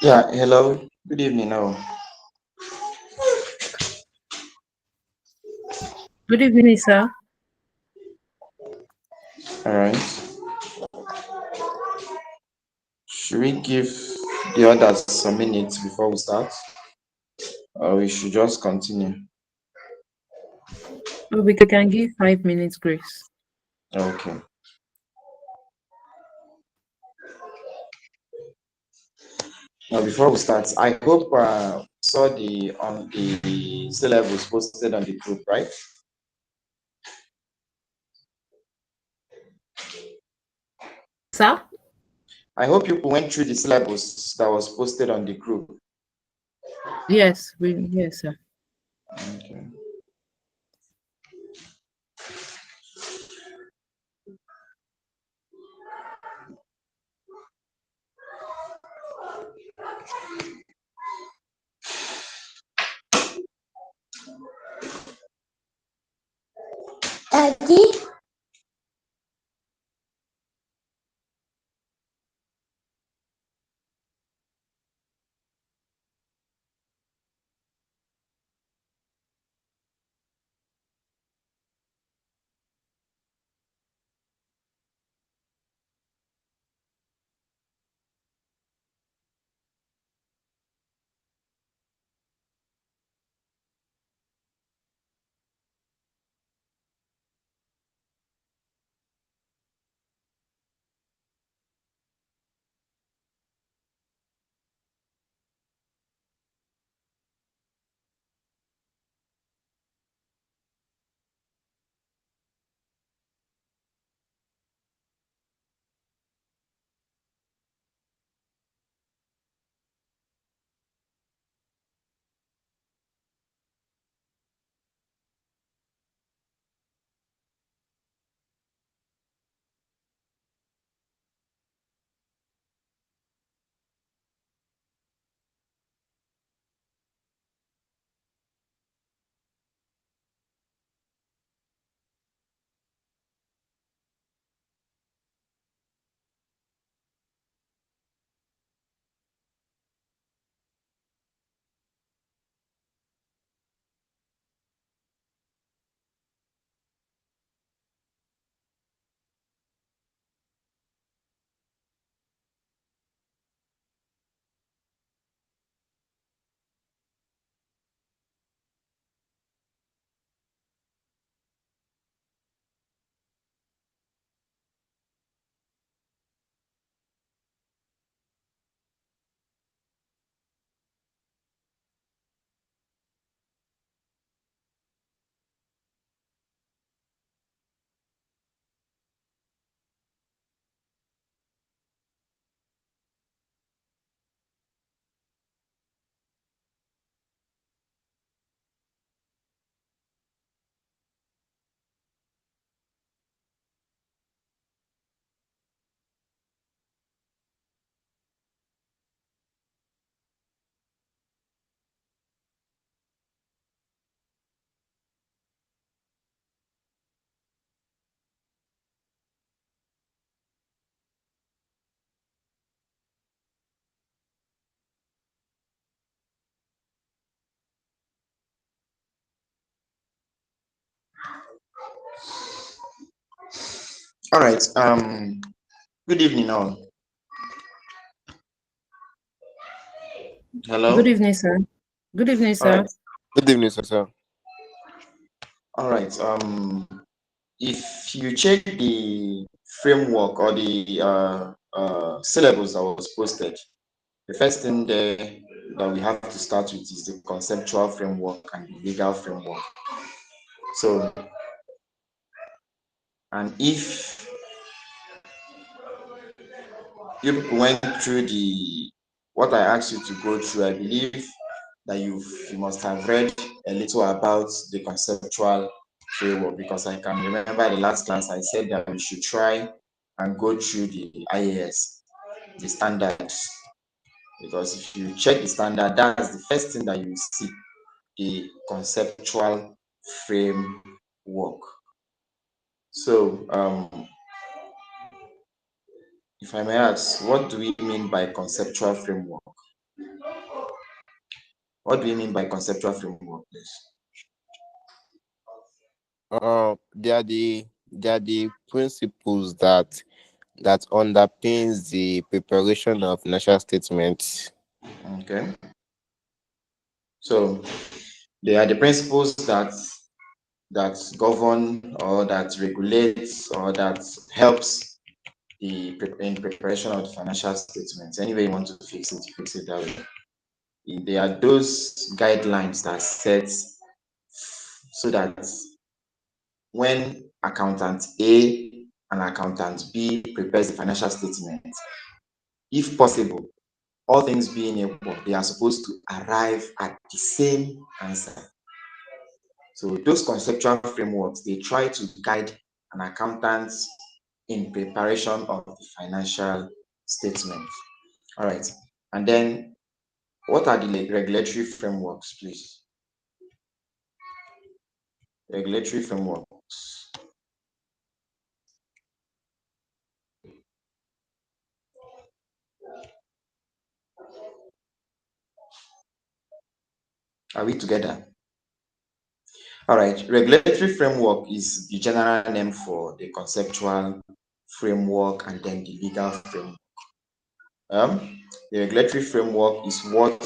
Yeah, hello. Good evening. Oh, Good evening, sir. all right. Should we give the others some minutes before we start, or we should just continue? We can give 5 minutes grace. Okay. Now, before we start, I hope saw the on the syllabus posted on the group, right? Sir? I hope you went through the syllabus that was posted on the group. Yes, sir. Okay. Daddy? All right. Good evening, all. Good Hello. evening, sir. Good evening, All right. sir. Good evening, sir. All right. If you check the framework or the syllabus that was posted, the first thing there that we have to start with is the conceptual framework and the legal framework. So, and if you went through the what I asked you to go through, I believe that you must have read a little about the conceptual framework, because I can remember the last class I said that we should try and go through the IAS, the standards, because if you check the standard, that's the first thing that you see, the conceptual framework. So, if I may ask, what do we mean by conceptual framework? What do we mean by conceptual framework, please? They are the principles that underpins the preparation of financial statements. Okay. So they are the principles that govern or that regulates or that helps in preparation of the financial statements. Any way you want to fix it that way. They are those guidelines that set so that when accountant A and accountant B prepares the financial statement, if possible, all things being equal, they are supposed to arrive at the same answer. So those conceptual frameworks, they try to guide an accountant in preparation of the financial statement. All right. And then what are the regulatory frameworks, please? Regulatory frameworks. Are we together? All right. Regulatory framework is the general name for the conceptual framework and then the legal framework. The regulatory framework is what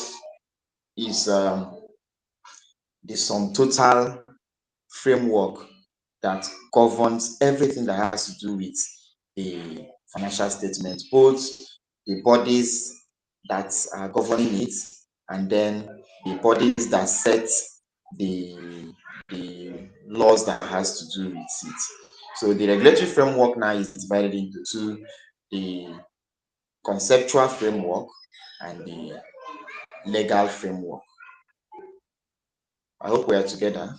is the sum total framework that governs everything that has to do with the financial statement, both the bodies that are governing it and then the bodies that set the, the laws that has to do with it. So the regulatory framework now is divided into two, the conceptual framework and the legal framework. I hope we are together.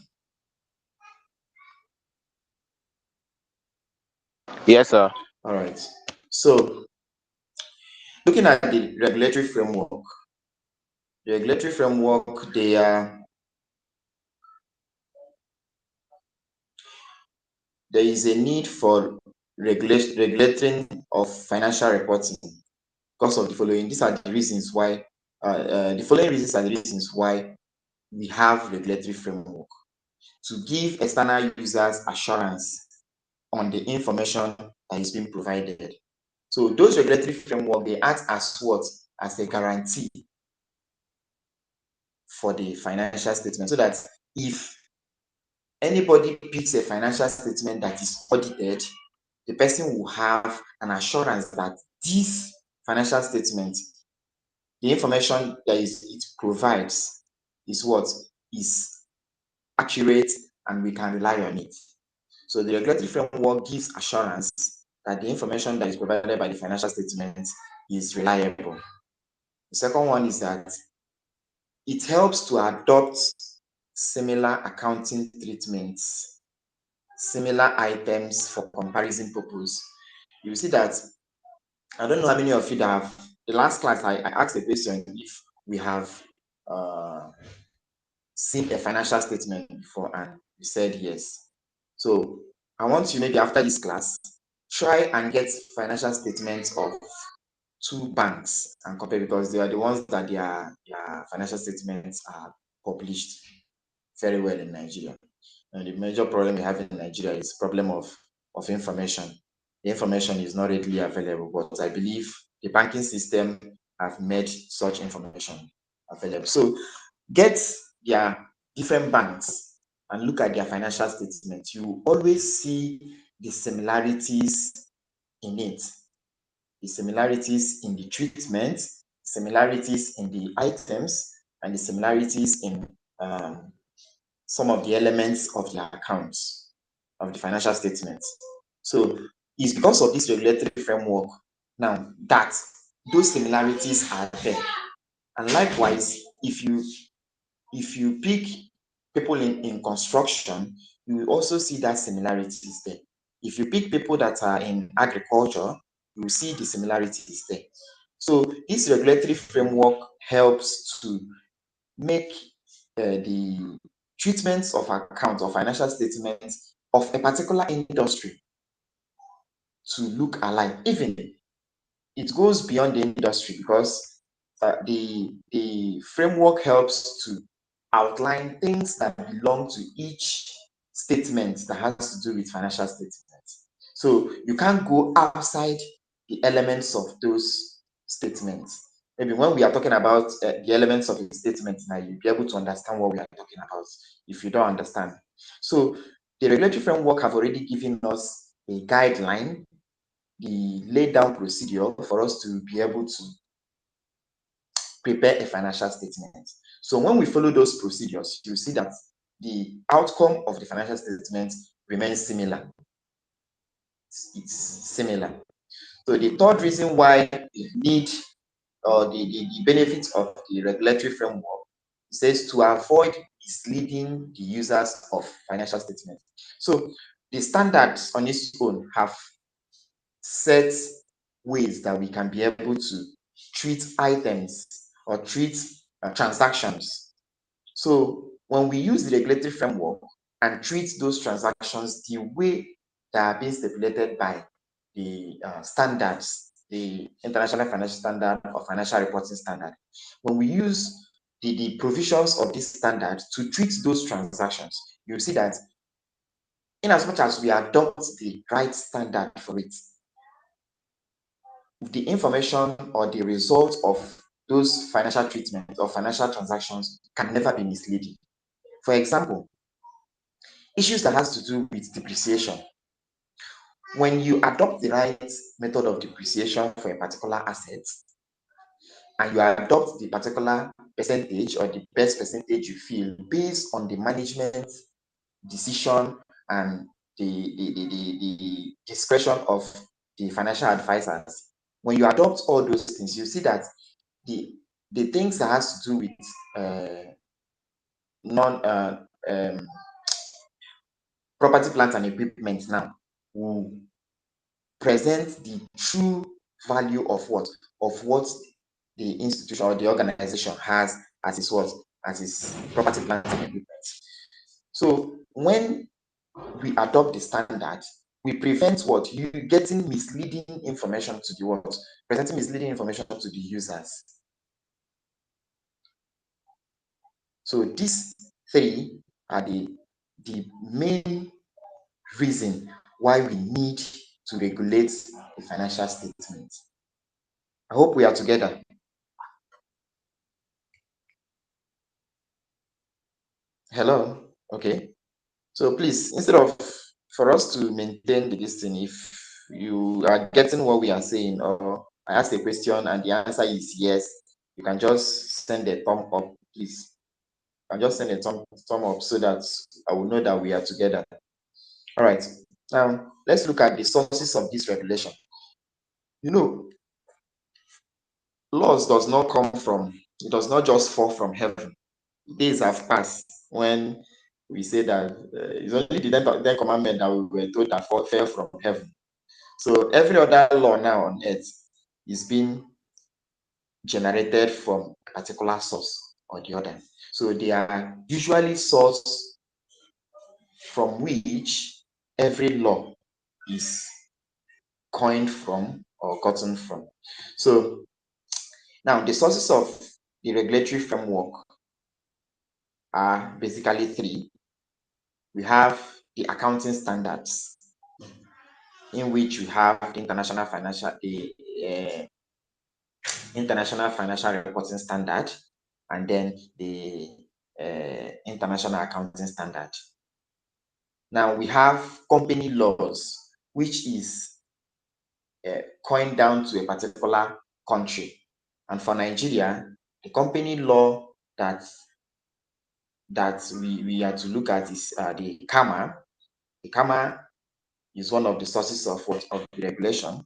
Yes, sir. All right. So looking at the regulatory framework, there is a need for regulating of financial reporting because of the following. These are the reasons why. The following reasons are the reasons why we have regulatory framework: to give external users assurance on the information that is being provided. So those regulatory framework, they act as what? As a guarantee for the financial statement, so that if anybody picks a financial statement that is audited, the person will have an assurance that this financial statement, the information that it provides, is what is accurate and we can rely on it. So the regulatory framework gives assurance that the information that is provided by the financial statement is reliable. The second one is that it helps to adopt similar accounting treatments, similar items for comparison purpose. You see that, I don't know how many of you that have, the last class I asked the question if we have seen a financial statement before, and you said yes. So I want you, maybe after this class, try and get financial statements of two banks and compare, because they are the ones that their financial statements are published very well in Nigeria. And the major problem we have in Nigeria is problem of information. the information is not readily available, but I believe the banking system have made such information available. So get their different banks and look at their financial statements. You always see the similarities in it, the similarities in the treatment, similarities in the items, and the similarities in some of the elements of the accounts of the financial statements. So it's because of this regulatory framework now that those similarities are there. And likewise, if you pick people in construction, you will also see that similarities there. If you pick people that are in agriculture, you will see the similarities there. So this regulatory framework helps to make the treatments of accounts or financial statements of a particular industry to look alike. Even it goes beyond the industry, because the framework helps to outline things that belong to each statement that has to do with financial statements. So you can't go outside the elements of those statements. Maybe when we are talking about the elements of a statement, now you'll be able to understand what we are talking about if you don't understand. So the regulatory framework have already given us a guideline, the laid down procedure for us to be able to prepare a financial statement. So when we follow those procedures, you see that the outcome of the financial statement remains similar. It's similar. So the third reason why the need or the benefits of the regulatory framework says to avoid misleading the users of financial statements. So the standards on its own have set ways that we can be able to treat items or treat transactions. So when we use the regulatory framework and treat those transactions the way that are being stipulated by the standards, the International Financial Standard or Financial Reporting Standard, when we use the provisions of this standard to treat those transactions, you see that in as much as we adopt the right standard for it, the information or the result of those financial treatments or financial transactions can never be misleading. For example, issues that has to do with depreciation. When you adopt the right method of depreciation for a particular asset, and you adopt the particular percentage or the best percentage you feel based on the management decision and the discretion of the financial advisors, when you adopt all those things, you see that the things that has to do with non property, plant, and equipment now will present the true value of what the institution or the organization has as its what as its property, plant, and equipment. So when we adopt the standard, we prevent what you getting misleading information to the what presenting misleading information to the users. So these three are the main reason why we need to regulate the financial statement. I hope we are together. Hello. Okay. So please, instead of for us to maintain the distance, if you are getting what we are saying, or I ask a question and the answer is yes, you can just send a thumb up, please. You can just send a thumb up so that I will know that we are together. All right. Now let's look at the sources of this regulation. You know, laws does not come from, it does not just fall from heaven. Days have passed when we say that it's only the 10 commandment that we were told that fell from heaven. So every other law now on earth is being generated from a particular source or the other. So they are usually source from which every law is coined from or gotten from. So now the sources of the regulatory framework are basically three. We have the accounting standards. in which we have the international financial reporting standard, and then the international accounting standard. Now we have company laws, which is coined down to a particular country. And for Nigeria, the company law that we are to look at is the CAMA. The CAMA is one of the sources of the regulation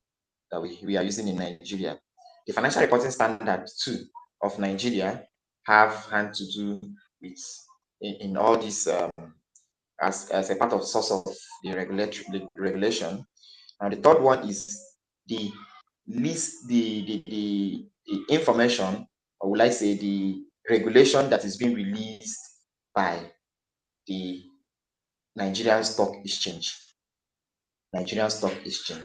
that we are using in Nigeria. The financial reporting standards too of Nigeria have to do with in all this as a part of source of the regulation. And the third one is the list, the information, or would I say the regulation that is being released by the Nigerian Stock Exchange. Nigerian Stock Exchange.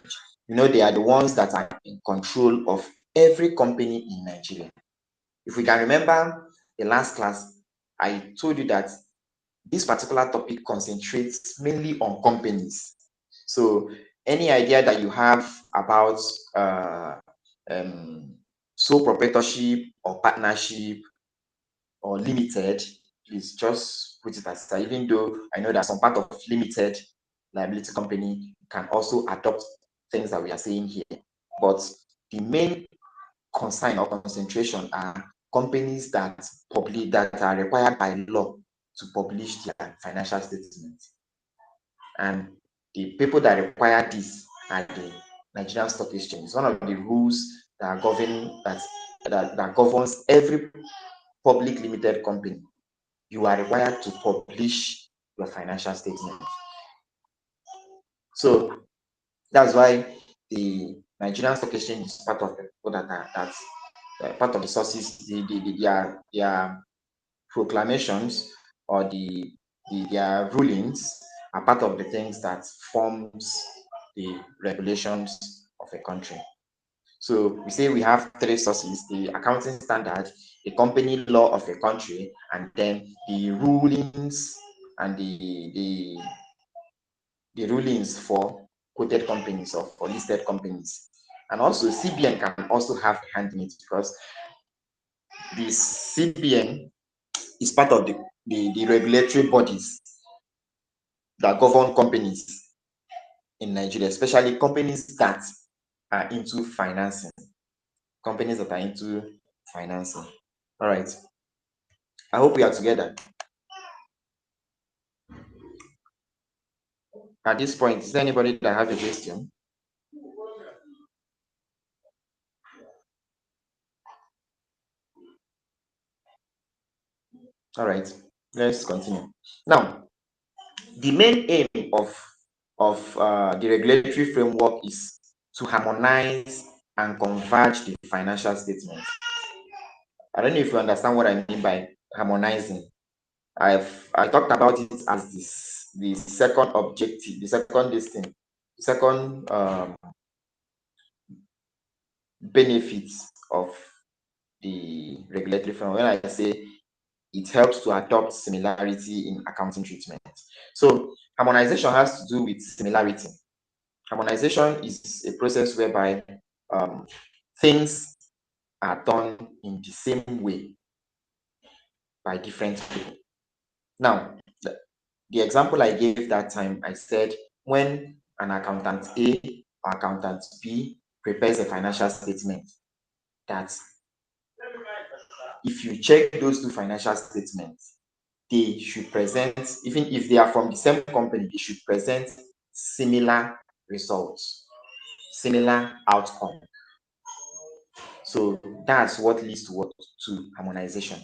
They are the ones that are in control of every company in Nigeria. If we can remember the last class, I told you that this particular topic concentrates mainly on companies. So any idea that you have about sole proprietorship or partnership or limited, please just put it aside. Even though I know that some part of limited liability company can also adopt things that we are saying here, but the main concern or concentration are companies that are required by law to publish their financial statements, and the people that require this are the Nigerian Stock Exchange. It's one of the rules that governs every public limited company. You are required to publish your financial statement. So that's why the Nigerian Stock Exchange is part of the people that's part of the sources. Their proclamations or their rulings are part of the things that forms the regulations of a country. So we say we have three sources: the accounting standard, the company law of a country, and then the rulings and the rulings for quoted companies or for listed companies. And also CBN can also have a hand in it, because the CBN is part of the regulatory bodies that govern companies in Nigeria, especially companies that are into financing. Companies that are into financing. All right. I hope we are together. At this point, is there anybody that have a question? All right, let's continue. Now, the main aim of the regulatory framework is to harmonize and converge the financial statements. I don't know if you understand what I mean by harmonizing. I talked about it as the second objective, the second listing, the second benefits of the regulatory framework. When I say it helps to adopt similarity in accounting treatment. So harmonization has to do with similarity. Harmonization is a process whereby things are done in the same way by different people. Now, the example I gave that time, I said when an accountant A or accountant B prepares a financial statement, that if you check those two financial statements, they should present, even if they are from the same company, they should present similar results, similar outcome. So that's what leads to what? To harmonization.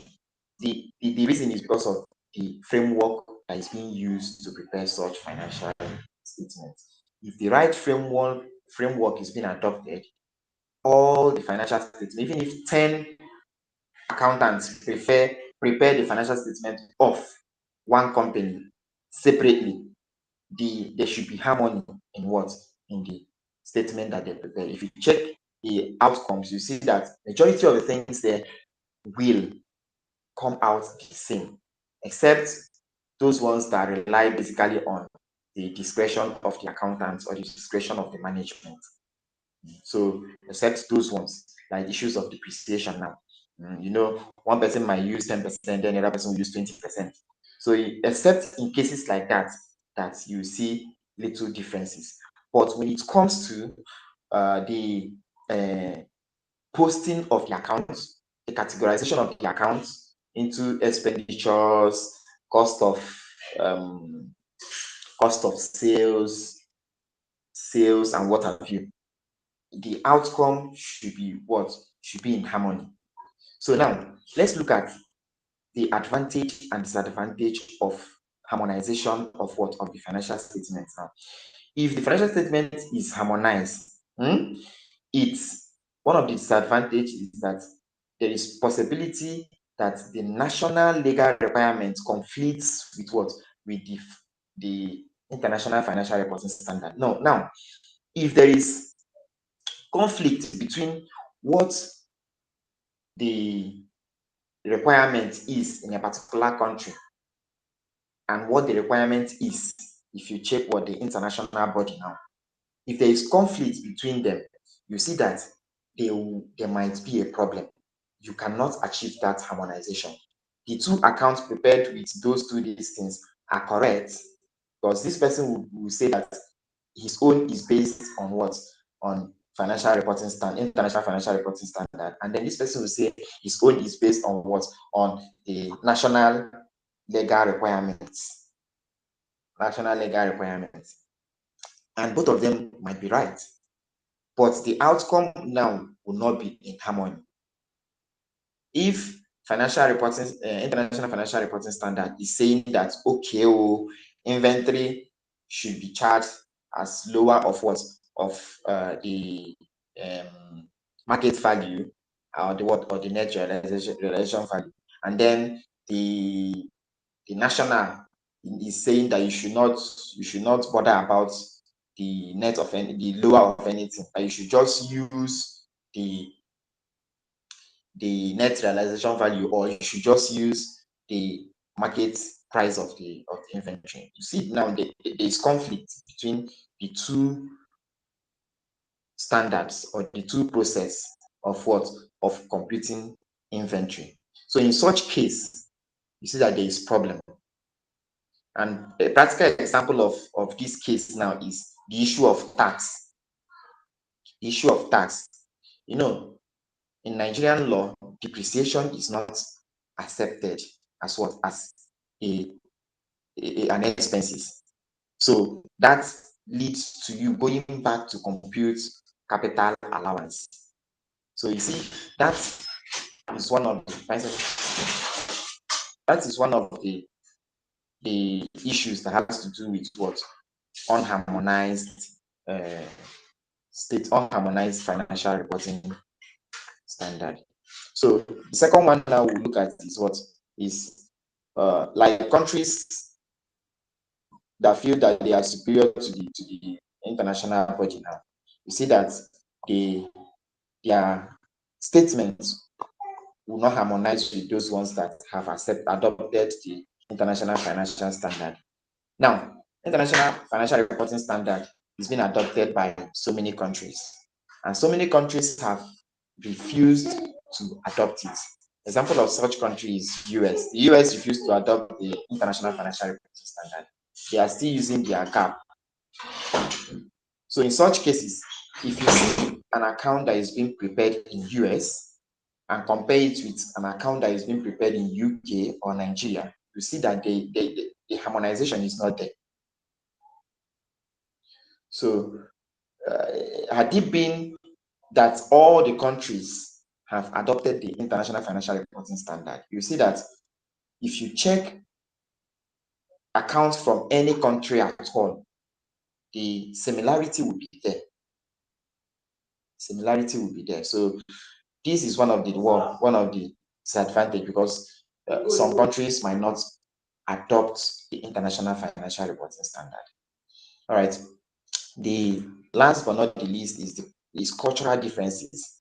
The reason is because of the framework that is being used to prepare such financial statements. If the right framework is being adopted, all the financial statements, even if 10 accountants prepare the financial statement of one company separately, there should be harmony in what? In the statement that they prepare. If you check the outcomes, you see that majority of the things there will come out the same, except those ones that rely basically on the discretion of the accountant or the discretion of the management. So except those ones, like issues of depreciation now. One person might use 10%, then another person will use 20%. So except in cases like that, that you see little differences. But when it comes to the posting of the accounts, the categorization of the accounts into expenditures, cost of sales, and what have you, the outcome should be what? Should be in harmony. So now let's look at the advantage and disadvantage of harmonization of what? Of the financial statements now. If the financial statement is harmonized, it's one of the disadvantages is that there is possibility that the national legal requirements conflicts with what? With the international financial reporting standard. No, now, if there is conflict between what the requirement is in a particular country and what the requirement is if you check what the international body now, if there is conflict between them, you see that there might be a problem. You cannot achieve that harmonization. The two accounts prepared with those two things are correct, because this person will say that his own is based on what? On financial reporting standard, international financial reporting standard, and then this person will say his own is based on what? On the national legal requirements. National legal requirements. And both of them might be right, but the outcome now will not be in harmony. If international financial reporting standard is saying that okay, inventory should be charged as lower of what? Of the market value, or the net realization value, and then the national is saying that you should not bother about the lower of anything, that you should just use the net realization value, or you should just use the market price of the inventory. You see now there is conflict between the two standards or the two process of what? Of computing inventory. So in such case, you see that there is problem. And a practical example of this case now is the issue of tax. The issue of tax. In Nigerian law, depreciation is not accepted as what? As an expenses. So that leads to you going back to compute capital allowance. So you see, that is one of the issues that has to do with what? Unharmonized unharmonized financial reporting standard. So the second one now we'll look at is what? Is like countries that feel that they are superior to the international body now. You see that their statements will not harmonize with those ones that have adopted the international financial standard. Now, international financial reporting standard is being adopted by so many countries, and so many countries have refused to adopt it. Example of such country is US. The US refused to adopt the international financial reporting standard. They are still using their GAAP. So in such cases, if you see an account that is being prepared in US and compare it with an account that is being prepared in UK or Nigeria, you see that the harmonization is not there. So had it been that all the countries have adopted the international financial reporting standard, you see that if you check accounts from any country at all, the similarity will be there. Similarity will be there. So this is one of the disadvantage, because some countries might not adopt the international financial reporting standard. All right. The last but not the least is cultural differences.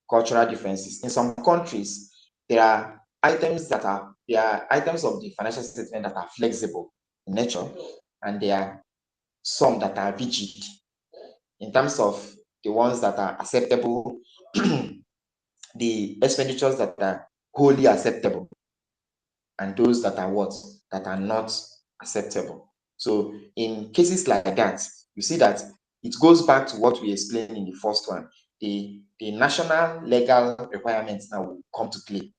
Cultural differences. In some countries, there are items of the financial statement that are flexible in nature, and there are some that are rigid in terms of the ones that are acceptable, the expenditures that are wholly acceptable, and those that are what? That are not acceptable. So in cases like that, you see that it goes back to what we explained in the first one. The national legal requirements now will come to play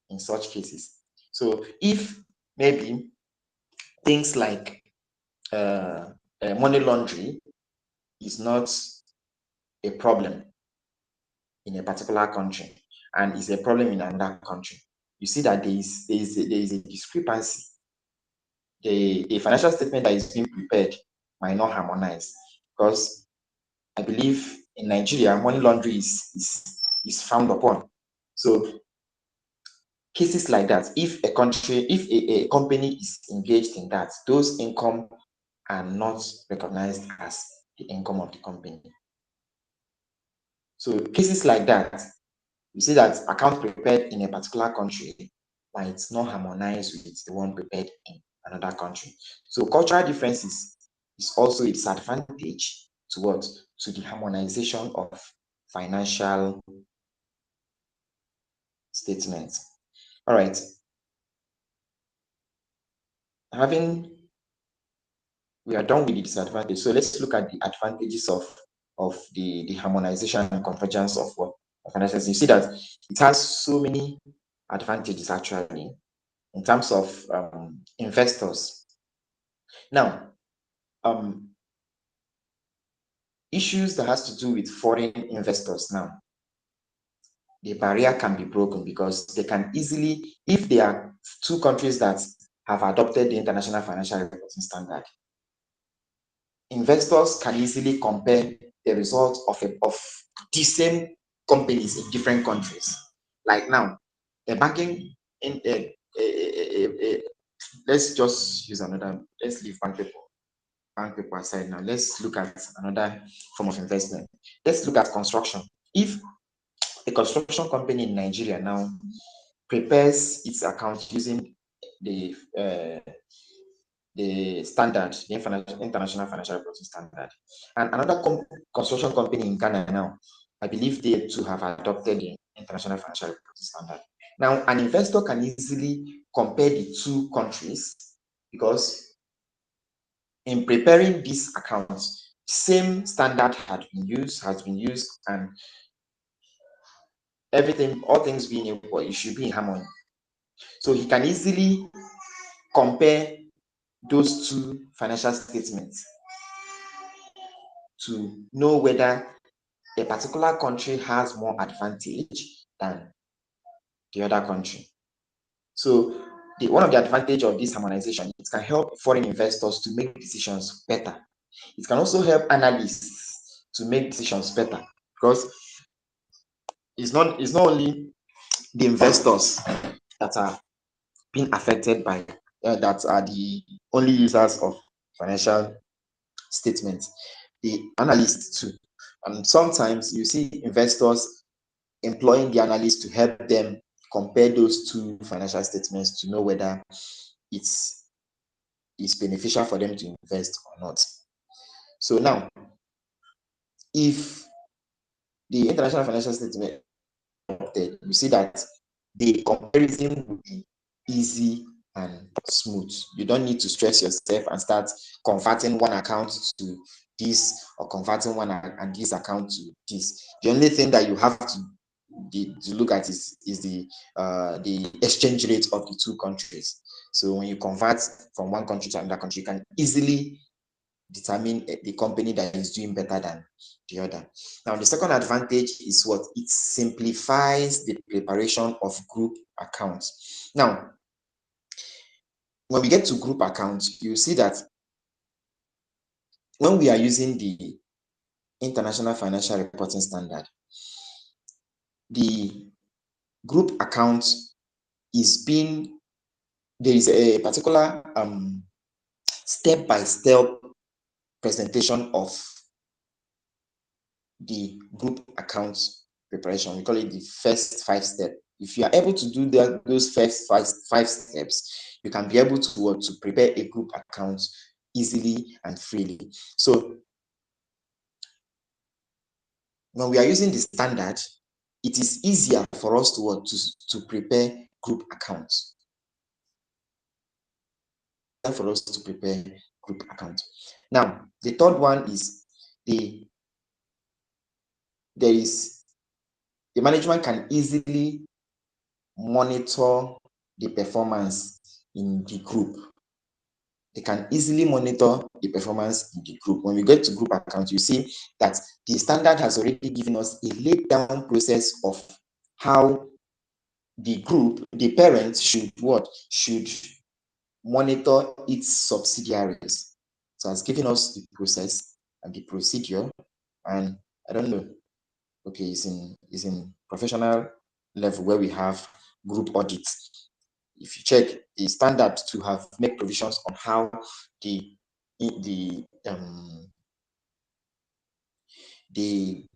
in such cases. So if maybe things like money laundering is not a problem in a particular country and is a problem in another country, you see that there is a discrepancy. The financial statement that is being prepared might not harmonize, because I believe in Nigeria, money laundering is frowned upon. So cases like that, if a company is engaged in that, those income are not recognized as the income of the company. So cases like that, you see that account prepared in a particular country might not harmonize with the one prepared in another country. So cultural differences is also a disadvantage to what? To the harmonization of financial statements. All right. We are done with the disadvantage. So let's look at the advantages of the harmonization and convergence of what financial. You see that it has so many advantages actually in terms of investors. Now, issues that has to do with foreign investors now, the barrier can be broken because they can easily, if there are two countries that have adopted the International Financial Reporting Standard, investors can easily compare the results of the same companies in different countries. Like now, the banking in let's just use another. Let's leave bank paper aside now. Let's look at another form of investment. Let's look at construction. If a construction company in Nigeria now prepares its account using the standard, the International Financial Reporting Standard, and another construction company in Ghana now, I believe they too have adopted the International Financial Reporting Standard. Now, an investor can easily compare the two countries because in preparing these accounts, same standard has been used, and everything, all things being equal, it should be in harmony. So he can easily compare those two financial statements to know whether a particular country has more advantage than the other country. So one of the advantage of this harmonization, it can help foreign investors to make decisions better. It can also help analysts to make decisions better, because it's not only the investors that are being affected by that are the only users of financial statements, the analysts too. And sometimes you see investors employing the analysts to help them compare those two financial statements to know whether it's beneficial for them to invest or not. So now, if the international financial statement, you see that the comparison will be easy and smooth. You don't need to stress yourself and start converting one account to this or converting one and this account to this. The only thing that you have to look at is the exchange rate of the two countries. So when you convert from one country to another country, you can easily determine the company that is doing better than the other. Now, the second advantage is what? It simplifies the preparation of group accounts. Now, when we get to group accounts, you see that when we are using the International Financial Reporting Standard, the group account there is a particular step-by-step presentation of the group accounts preparation. We call it the first 5 steps. If you are able to do those first five steps, you can be able to prepare a group account easily and freely. So when we are using the standard, it is easier for us to prepare group accounts. For us to prepare group accounts. Now, the third one is the management can easily monitor the performance in the group. They can easily monitor the performance in the group. When we get to group account, you see that the standard has already given us a laid down process of how the group, the parents should monitor its subsidiaries. So it's given us the process and the procedure, and I don't know. Okay, it's in professional level where we have group audits. If you check the standard to have made provisions on how the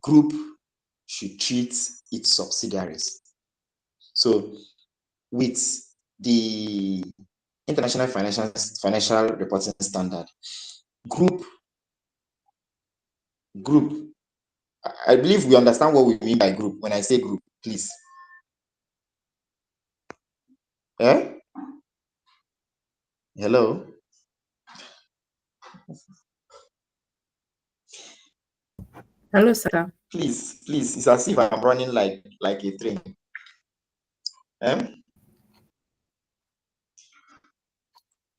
group should treat its subsidiaries. So with the International Financial Reporting Standard, group, I believe we understand what we mean by group. When I say group, please. Hello? Hello, sir. Please, it's as if I'm running like a train.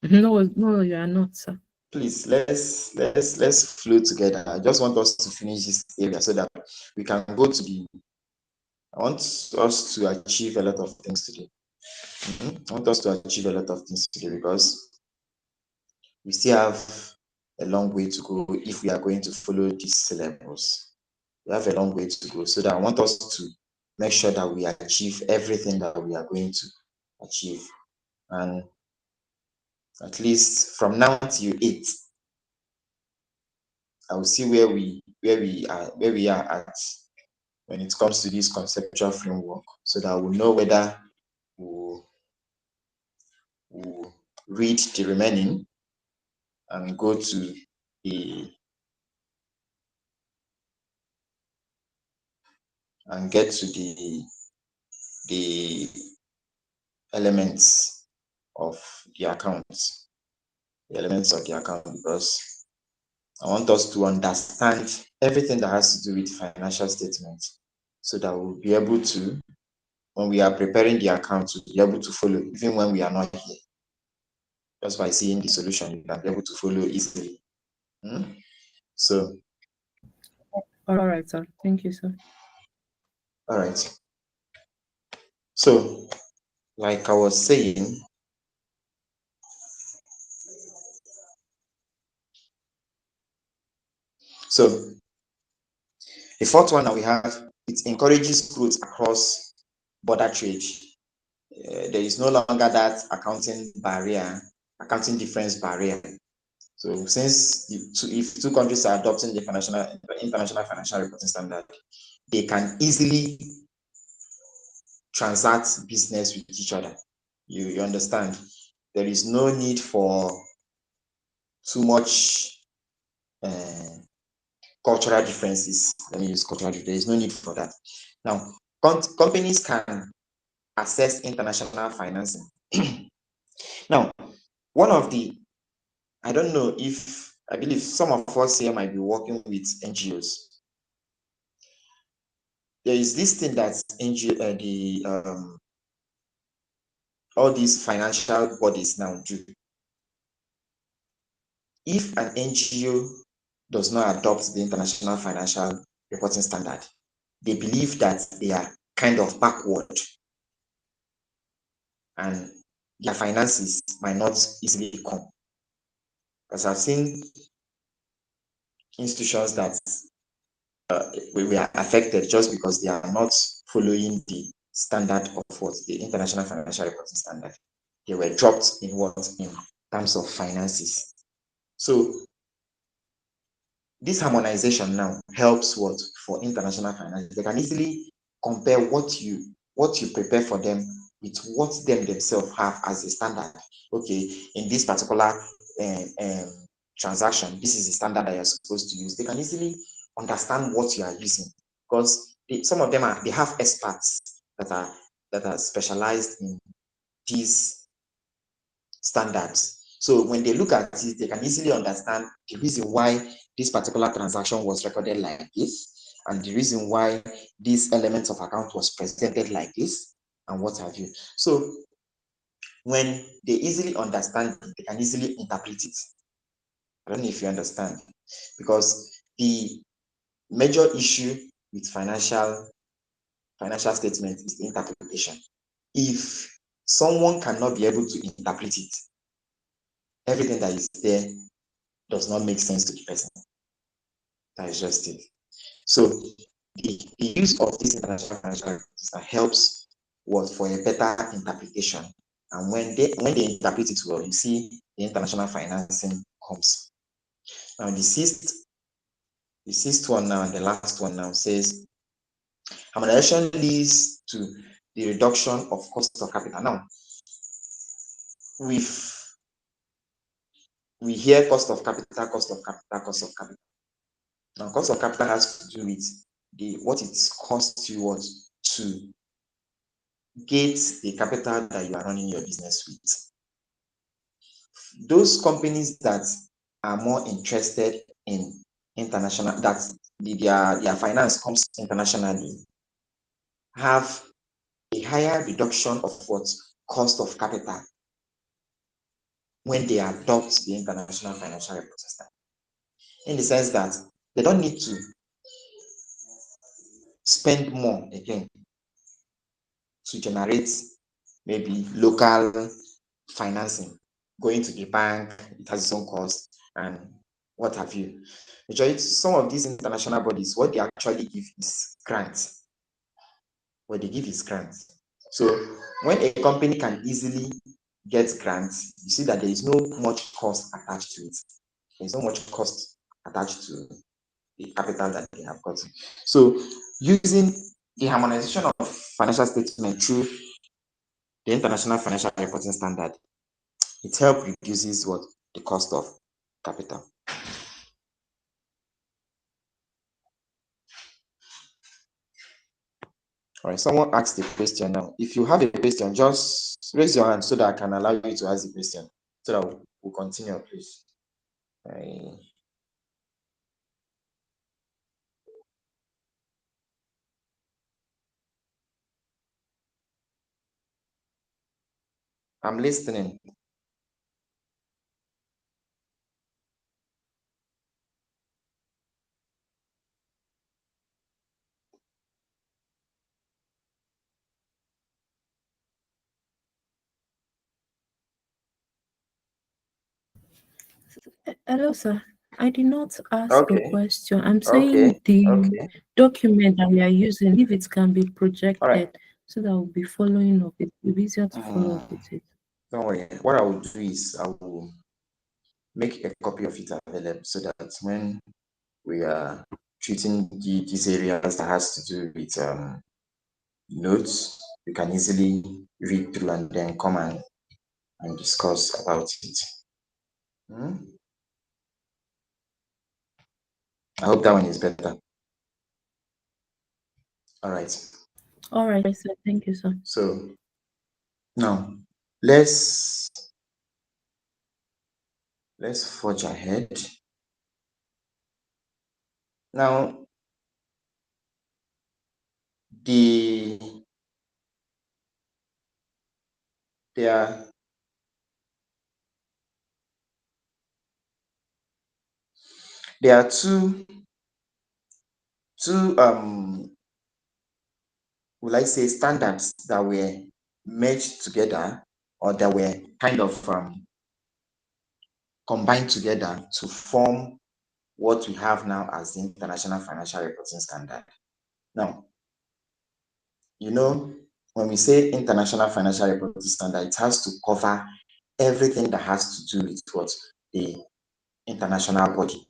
No, you are not, sir. Please, let's flow together. I just want us to finish this area so that we can go to I want us to achieve a lot of things today. I want us to achieve a lot of things today because we still have a long way to go if we are going to follow this syllabus. We have a long way to go, so that I want us to make sure that we achieve everything that we are going to achieve. And at least from now till 8, I will see where we are at when it comes to this conceptual framework, so that we'll know whether we'll read the remaining and go to get to the elements of the account, because I want us to understand everything that has to do with financial statements, so that we'll be able to, when we are preparing the account, to be able to follow, even when we are not here. Just by seeing the solution, you can be able to follow easily. So, all right, sir. Thank you, sir. All right. So, like I was saying, so the fourth one that we have, it encourages growth across border trade. There is no longer that accounting difference barrier. So since if two countries are adopting the international financial reporting standard, they can easily transact business with each other. You understand? There is no need for too much cultural differences. Let me use cultural differences. There is no need for that. Now, companies can access international financing. Now, one of the, I don't know if, I believe some of us here might be working with NGOs. There is this thing that all these financial bodies now do. If an NGO does not adopt the International Financial Reporting Standard, they believe that they are kind of backward and their finances might not easily come. Because I've seen institutions that we are affected just because they are not following the standard of what the International Financial Reporting Standard. They were dropped in terms of finances. So this harmonization now helps for international finance. They can easily compare what you prepare for them with what them themselves have as a standard. Okay, in this particular transaction, this is the standard that you're supposed to use, they can easily understand what you are using, because some of them they have experts that are specialized in these standards. So when they look at it, they can easily understand the reason why this particular transaction was recorded like this, and the reason why this element of account was presented like this, and what have you. So when they easily understand it, they can easily interpret it. I don't know if you understand, because the major issue with financial statement is the interpretation. If someone cannot be able to interpret it, everything that is there does not make sense to the person. That is just it. So the use of this international financial reporting helps what for a better interpretation. And when they interpret it well, you see the international financing comes. Now the sixth one now, and the last one now says harmonization leads to the reduction of cost of capital. Now we hear cost of capital, cost of capital, cost of capital. Now cost of capital has to do with what it costs you to get the capital that you are running your business with. Those companies that are more interested in international, that their finance comes internationally, have a higher reduction of what cost of capital when they adopt the international financial reporting standard, in the sense that they don't need to spend more again to generate maybe local financing. Going to the bank, it has its own cost, and what have you. Some of these international bodies, what they actually give is grants. What they give is grants. So when a company can easily get grants, you see that there is no much cost attached to it. There is no much cost attached to the capital that they have gotten. So using the harmonization of financial statement through the international financial reporting standard, it helps reduces what the cost of capital. All right, someone asked the question now. If you have a question, just raise your hand so that I can allow you to ask the question, so that we'll continue, please. I'm listening. Hello, sir. I did not ask a Okay. question. I'm Okay. saying the Okay. document that we are using, if it can be All right. projected, so that we'll be following up. It will be easier to follow up with it. Don't worry. What I will do is I will make a copy of it available, so that when we are treating these areas that has to do with notes, we can easily read through and then come and discuss about it. I hope that one is better. All right. All right, sir. Thank you, sir. So now let's forge ahead. Now there are two will I say standards that were merged together, or that were kind of combined together to form what we have now as the International Financial Reporting Standard. Now, when we say International Financial Reporting Standard, it has to cover everything that has to do with what the international body,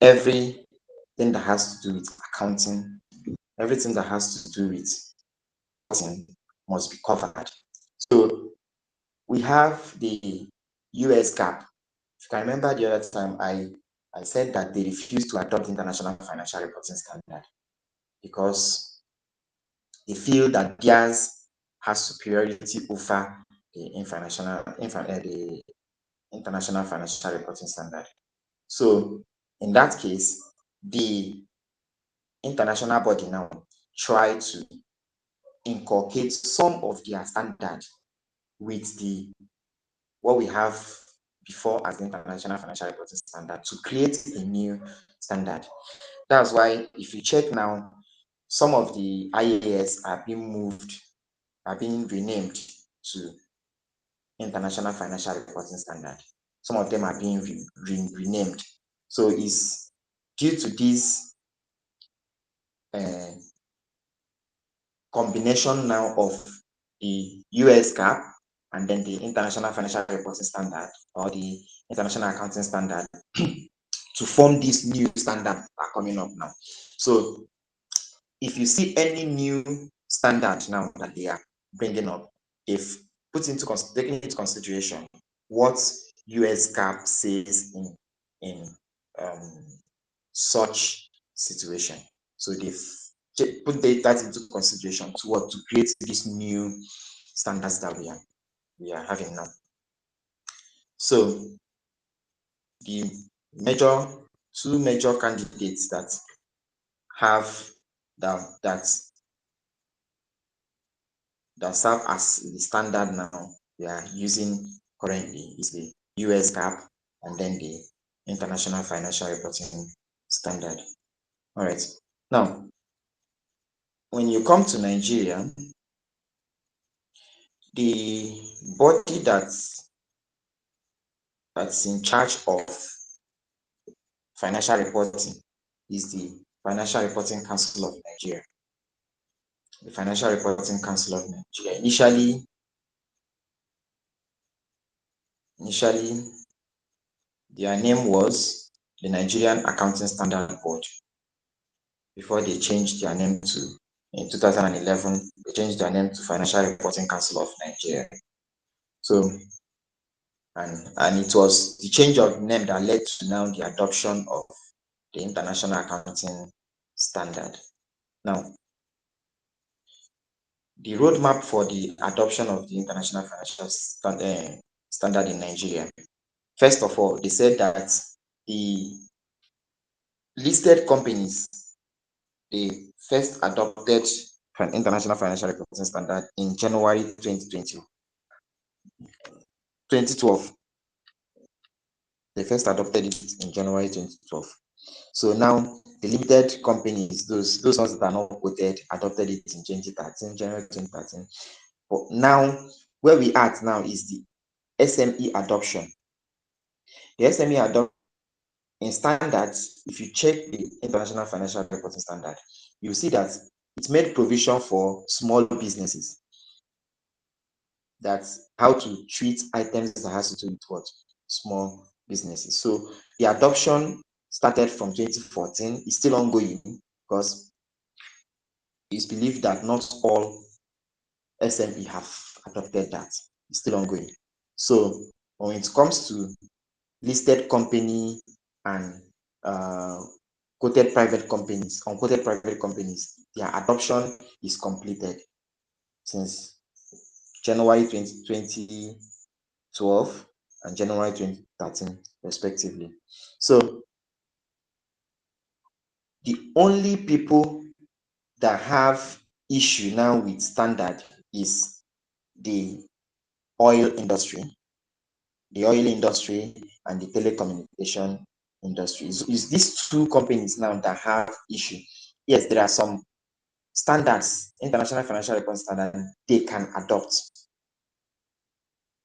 everything that has to do with accounting, everything that has to do with accounting must be covered. So we have the US GAAP If you can remember the other time, I said that they refused to adopt international financial reporting standard because they feel that theirs has superiority over the international financial reporting standard. So in that case, the international body now try to inculcate some of their standard with the what we have before as the international financial reporting standard to create a new standard. That's why if you check now, some of the IAS are being renamed to international financial reporting standard. Some of them are being renamed. So it's due to this uh, combination now of the US GAAP and then the international financial reporting standard or the international accounting standard to form this new standard that are coming up now. So if you see any new standard now that they are bringing up, if taking into consideration what US GAAP says in such situation, so they've put that into consideration to create these new standards that we are having now. So the two major candidates that have that serve as the standard now we are using currently is the US GAAP and then the International Financial Reporting Standard. All right. Now, when you come to Nigeria, the body that's in charge of financial reporting is the Financial Reporting Council of Nigeria. The Financial Reporting Council of Nigeria. Initially, their name was the Nigerian Accounting Standard Board. Before they changed their name to, in 2011, they changed their name to Financial Reporting Council of Nigeria. So, and it was the change of name that led to now the adoption of the International Accounting Standard. Now, the roadmap for the adoption of the International Financial Standard in Nigeria. First of all, they said that the listed companies, they first adopted an International Financial Reporting Standard in January 2012. They first adopted it in January 2012. So now the limited companies, those ones that are not quoted, adopted it in 2013, January 2013. But now, where we are at now is the SME adoption. The SME adoption in standards, if you check the International Financial Reporting Standard, you see that it's made provision for small businesses. That's how to treat items that has to do with what? Small businesses. So the adoption started from 2014, it's still ongoing because it's believed that not all SME have adopted that. It's still ongoing. So when it comes to listed company and unquoted private companies, their adoption is completed since January 2012 and January 2013, respectively. So the only people that have issue now with standard is the oil industry, and the telecommunication industry. Is these two companies now that have issue. Yes, there are some standards, international financial reporting standard, they can adopt.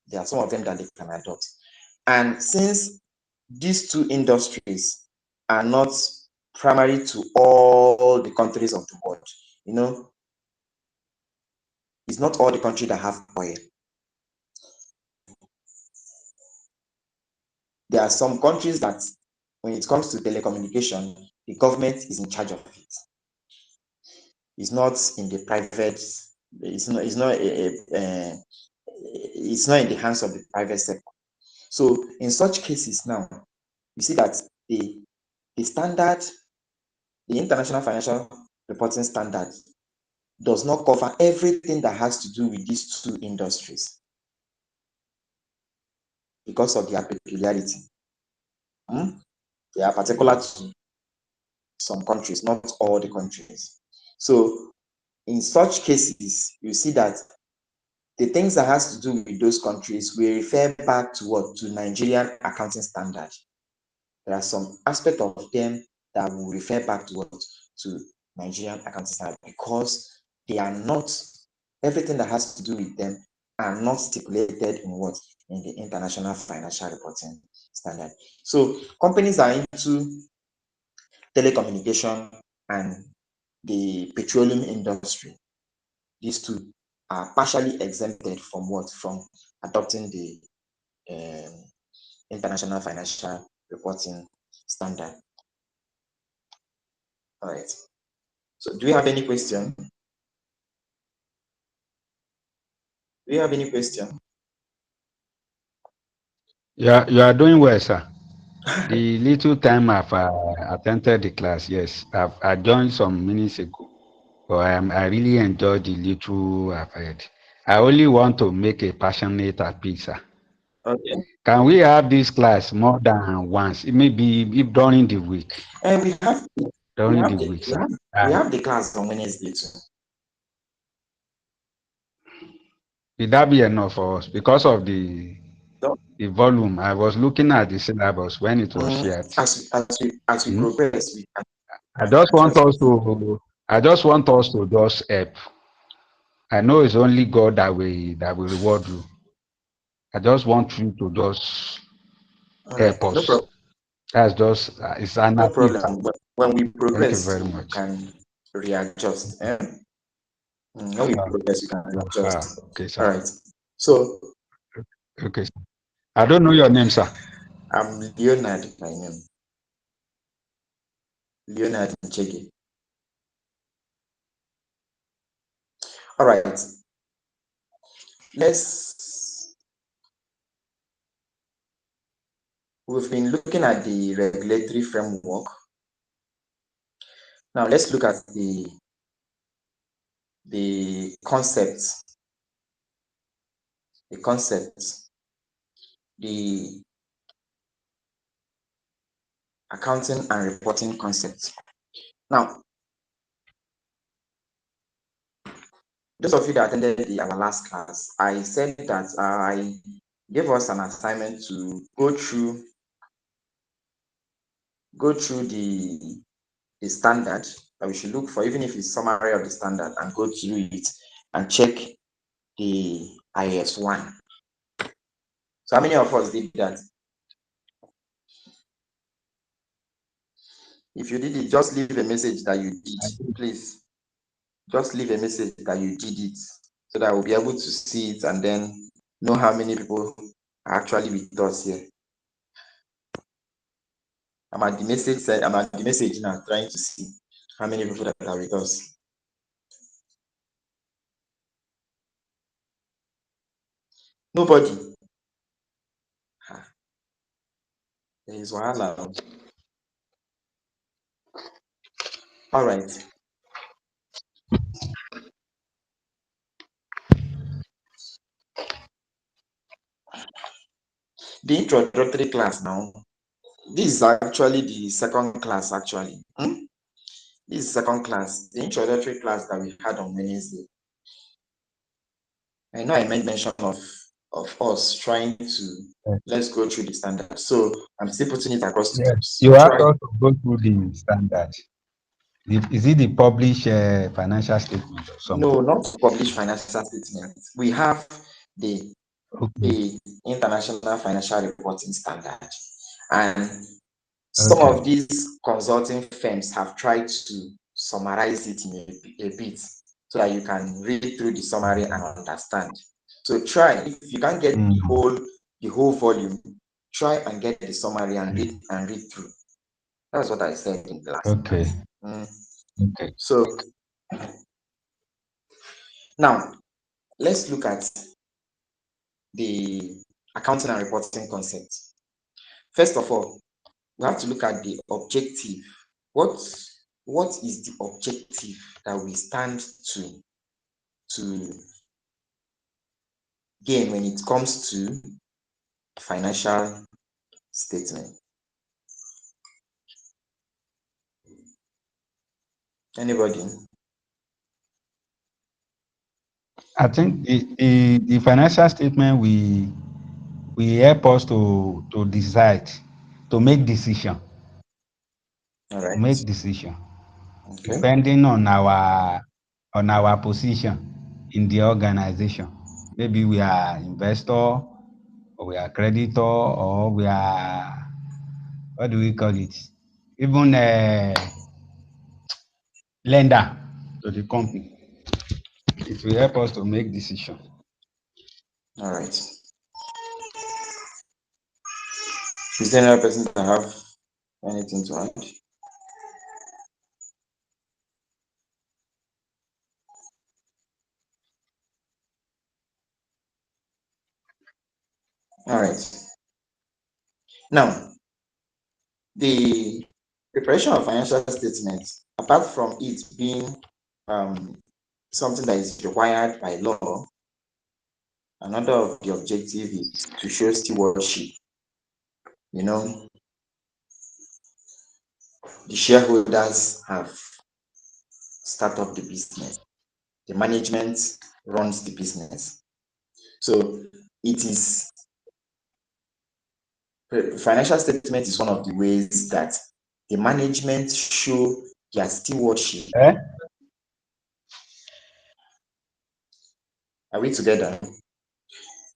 There are some of them that they can adopt. And since these two industries are not primary to all the countries of the world, it's not all the countries that have oil. There are some countries that, when it comes to telecommunication, the government is in charge of it. It's not in the private. It's not in the hands of the private sector. So in such cases now, you see that the standard, the International Financial Reporting Standard, does not cover everything that has to do with these two industries because of their peculiarity. They are particular to some countries, not all the countries. So in such cases, you see that the things that has to do with those countries will refer back to what? To Nigerian accounting standard. There are some aspects of them that will refer back to what? To Nigerian accounting standard, because they are not, everything that has to do with them are not stipulated in what? In the International Financial Reporting Standard. So companies are into telecommunication and the petroleum industry. These two are partially exempted from what? From adopting the International Financial Reporting Standard. All right. So do you have any question? Do you have any question? You are doing well, sir. The little time I've attended the class, yes, I joined some minutes ago, but I really enjoyed the little I've heard. I only want to make a passionate appeal, sir. Okay. Can we have this class more than once? Maybe if during the week. And we have During the week, sir. we have the class on Wednesday too. Will that be enough for us? Because of the volume, I was looking at the syllabus when it was shared. As we progress, we can I just want us to just help. I know it's only God that will reward you. I just want you to just all right. help us. That's just it's an No appeal, sir. problem. When we Thank you progress, very you much. can readjust. When we progress, you can readjust. Okay, All sir. right. So Okay, sir. I don't know your name, sir. I'm Leonard by name. Leonard Nchege. All right. We've been looking at the regulatory framework. Now let's look at the concepts, the accounting and reporting concepts. Now, those of you that attended our last class, I said that I gave us an assignment to go through the standard that we should look for, even if it's summary of the standard, and go through it and check the IS1. So how many of us did that? If you did it, just leave a message that you did, please. Just leave a message that you did it, so that we'll be able to see it and then know how many people are actually with us here. I'm at the message now, trying to see how many people that are with us. Nobody. There is wahala. All right. The introductory class now. This is actually the second class, actually. This is second class, the introductory class that we had on Wednesday. I know I made mention of us trying to let's go through the standard. So I'm still putting it across to You asked try. us to go through the standard. Is it the published financial statement or something? No, not to publish financial statements. We have the International Financial Reporting Standard, and some of these consulting firms have tried to summarize it in a bit so that you can read through the summary and understand. So try, if you can't get the whole volume, try and get the summary and read through. That's what I said in the last class. So now let's look at the accounting and reporting concepts. First of all, we have to look at the objective. What is the objective that we stand to gain when it comes to financial statement? Anybody? I think the financial statement we help us to decide, to make decision, All to right. make decision, Okay. depending on our position in the organization. Maybe we are investor, or we are creditor, or we are, what do we call it? Even a lender to the company. It will help us to make decision. All right. Is there another person that have anything to add? All right. Now, the preparation of financial statements, apart from it being something that is required by law, another of the objective is to show stewardship. You know, the shareholders have started up the business. The management runs the business. So it is financial statement is one of the ways that the management show their stewardship. Eh? Are we together?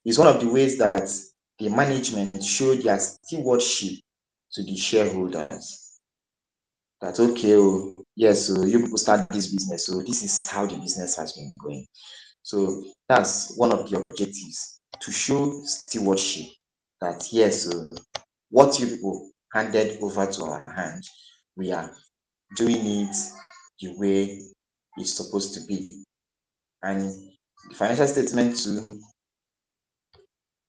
It's one of the ways that the management show their stewardship to the shareholders. That okay, oh, yes, so you people start this business, so this is how the business has been going. So that's one of the objectives, to show stewardship, that yes, so what you people handed over to our hand, we are doing it the way it's supposed to be. And the financial statement too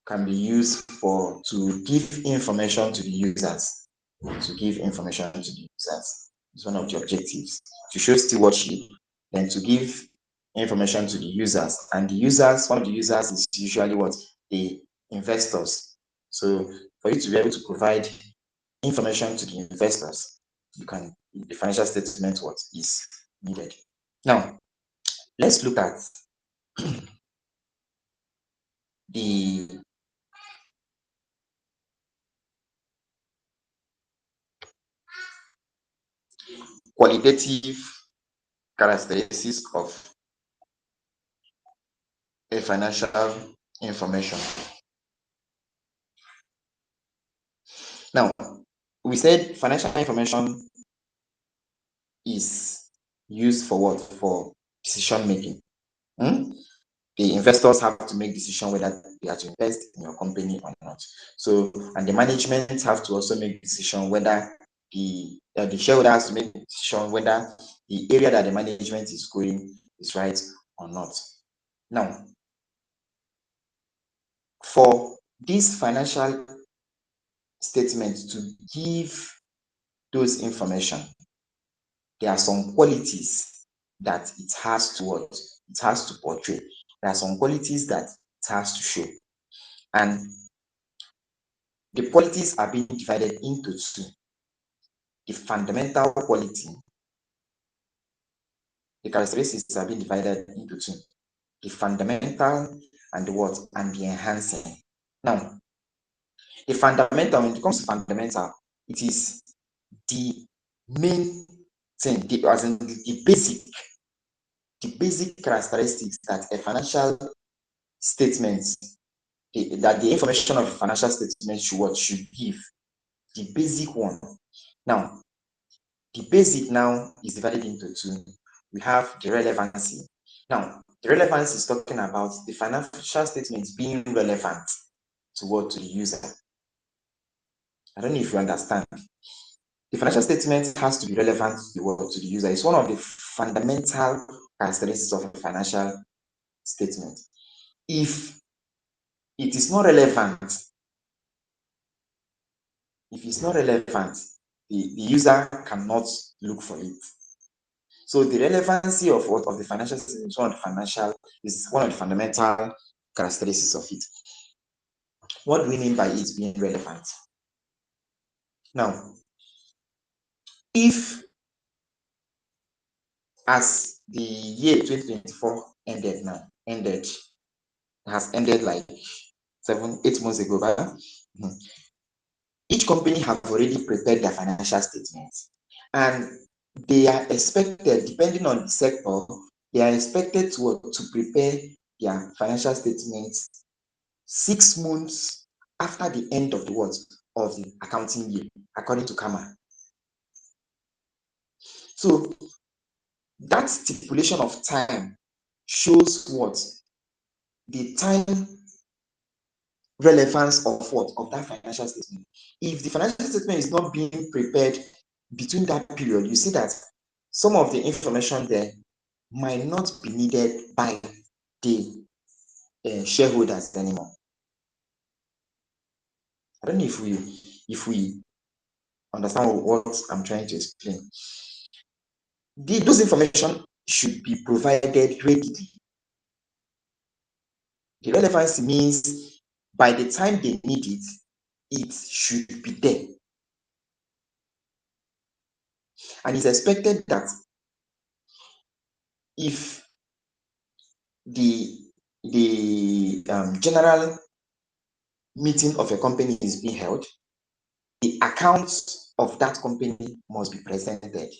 can be used to give information to the users. To give information to the users. It's one of the objectives. To show stewardship, then to give information to the users. And the users, one of the users is usually what? The investors. So for you to be able to provide information to the investors, the financial statement what is needed. Now, let's look at the qualitative characteristics of a financial information. Now, we said financial information is used for what? For decision making. The investors have to make decision whether they are to invest in your company or not. So, and the management have to also make decision whether the shareholder has to make decision whether the area that the management is going is right or not. Now, for this financial statement to give those information, there are some qualities that it has to what? It has to portray. There are some qualities that it has to show. And the qualities are being divided into two. The fundamental quality, the characteristics are being divided into two. The fundamental and the what? And the enhancing. Now, the fundamental, when it comes to fundamental, it is the main thing, the basic characteristics that a financial statement, that the information of a financial statement should give. The basic one. Now, the basic now is divided into two. We have the relevancy. Now, the relevance is talking about the financial statements being relevant to the user. I don't know if you understand. The financial statement has to be relevant to the user. It's one of the fundamental characteristics of a financial statement. If it is not relevant. If it's not relevant, the user cannot look for it. So the relevancy of what of the financial system is one of the fundamental characteristics of it. What do we mean by it being relevant? Now, if as the year 2024 has ended like 7-8 months ago, right? Each company have already prepared their financial statements, and they are expected, depending on the sector, they are expected to prepare their financial statements 6 months after the end of the accounting year, according to KAMA. So that stipulation of time shows what the time relevance of that financial statement. If the financial statement is not being prepared between that period, you see that some of the information there might not be needed by the shareholders anymore. I don't know if we understand what I'm trying to explain. Those information should be provided readily. The relevancy means by the time they need it, it should be there. And it's expected that if the general meeting of a company is being held, the accounts of that company must be presented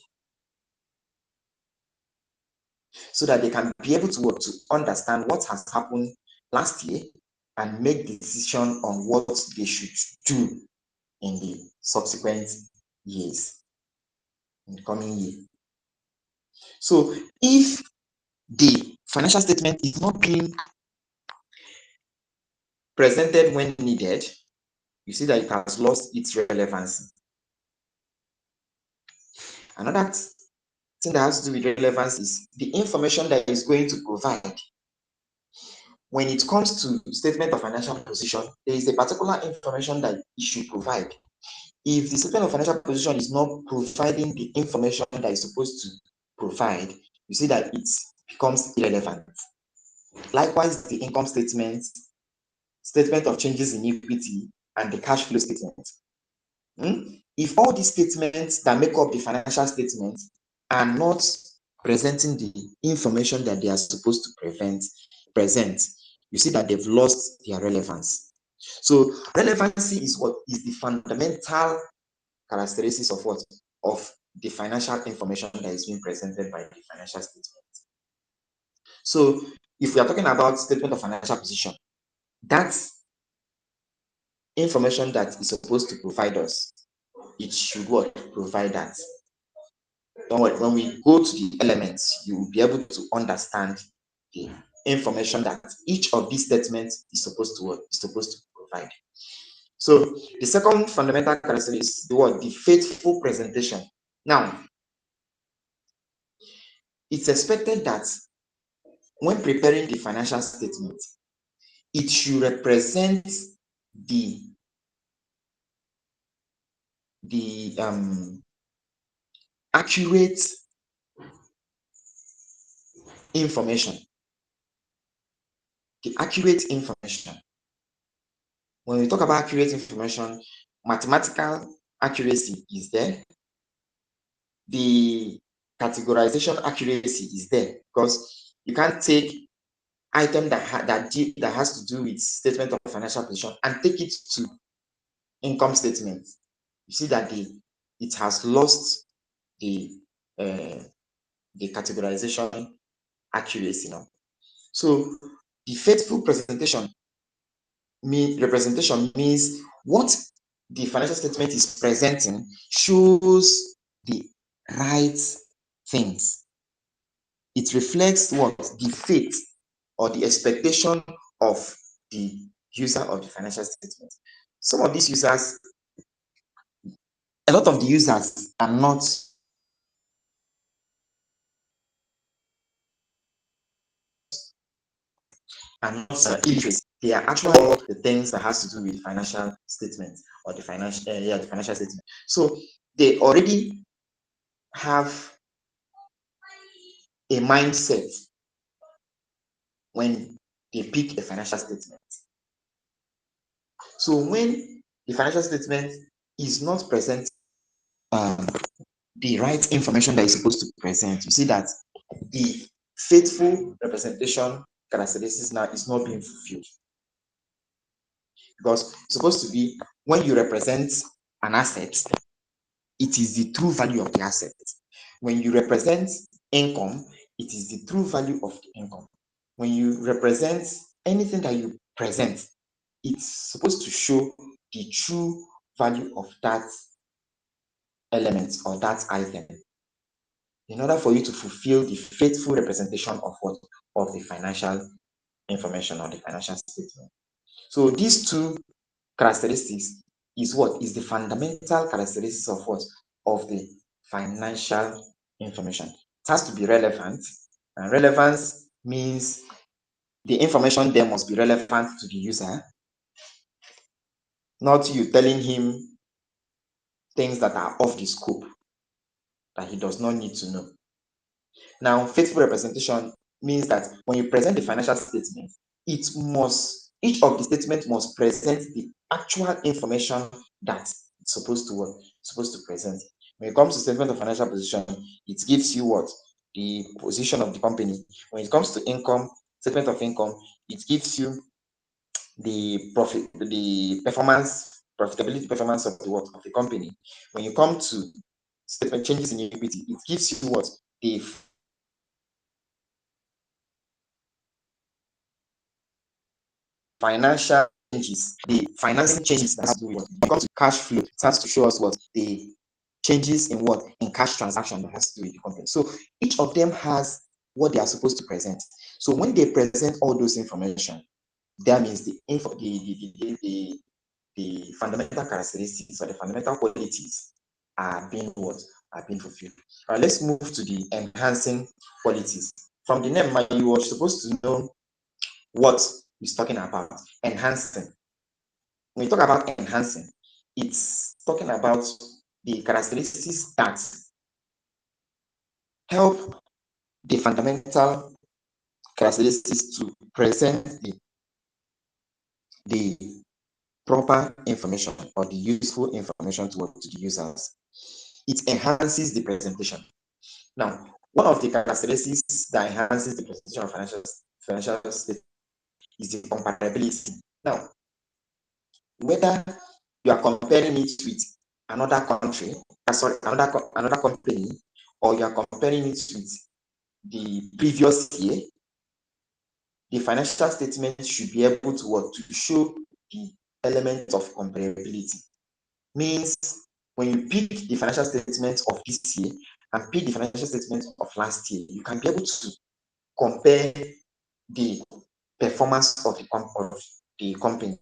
so that they can be able to understand what has happened last year and make decision on what they should do in the subsequent years, in the coming year. So if the financial statement is not being presented when needed, you see that it has lost its relevancy. Another thing that has to do with relevance is the information that is going to provide. When it comes to statement of financial position, there is a particular information that it should provide. If the statement of financial position is not providing the information that it's supposed to provide, you see that it becomes irrelevant. Likewise, the income statement, statement of changes in equity, and the cash flow statement. If all these statements that make up the financial statement are not presenting the information that they are supposed to present, you see that they've lost their relevance. So relevancy is what is the fundamental characteristics of what of the financial information that is being presented by the financial statement. So if we are talking about statement of financial position, that's information that is supposed to provide us. It should what provide that. Don't worry, when we go to the elements, you will be able to understand the information that each of these statements is supposed to provide. So the second fundamental characteristic is the faithful presentation. Now, it's expected that when preparing the financial statement, it should represent the accurate information. The accurate information. When we talk about accurate information, mathematical accuracy is there. The categorization accuracy is there, because you can't take item that has to do with statement of financial position and take it to income statement. You see that it has lost the categorization accuracy now. So the faithful representation means what the financial statement is presenting shows the right things. It reflects what the faith or the expectation of the user of the financial statement. Some of these users, a lot of the users are not illiterate. they are actually the things that has to do with financial statements or the financial statement. So they already have a mindset when they pick a financial statement. So when the financial statement is not present the right information that is supposed to present, you see that the faithful representation characteristics now is not being fulfilled. Because it's supposed to be when you represent an asset, it is the true value of the asset. When you represent income, it is the true value of the income. When you represent anything that you present, it's supposed to show the true value of that element or that item in order for you to fulfill the faithful representation of what? Of the financial information or the financial statement. So these two characteristics is what? Is the fundamental characteristics of what? Of the financial information. It has to be relevant, and relevance means the information there must be relevant to the user, not you telling him things that are off the scope that he does not need to know. Now, faithful representation means that when you present the financial statement, each of the statements must present the actual information that it's supposed to present. When it comes to statement of financial position, it gives you what? The position of the company. When it comes to income, statement of income, it gives you the profitability performance of the company. When you come to statement changes in equity, it gives you what? The financial changes, the financing changes that has to do with what? When it comes to cash flow, it has to show us what? The changes in what? In cash transaction that has to do with the company. So each of them has what they are supposed to present. So when they present all those information, that means the fundamental characteristics or the fundamental qualities are being what? Are being fulfilled. All right, let's move to the enhancing qualities. From the name, you were supposed to know what it's talking about. Enhancing. When you talk about enhancing, it's talking about the characteristics that help the fundamental characteristics to present the proper information or the useful information to the users. It enhances the presentation. Now, one of the characteristics that enhances the presentation of financial statement is the comparability. Now, whether you are comparing it with another country, another company, or you are comparing it with the previous year, the financial statement should be able to show the element of comparability. Means when you pick the financial statement of this year and pick the financial statement of last year, you can be able to compare the performance of the company.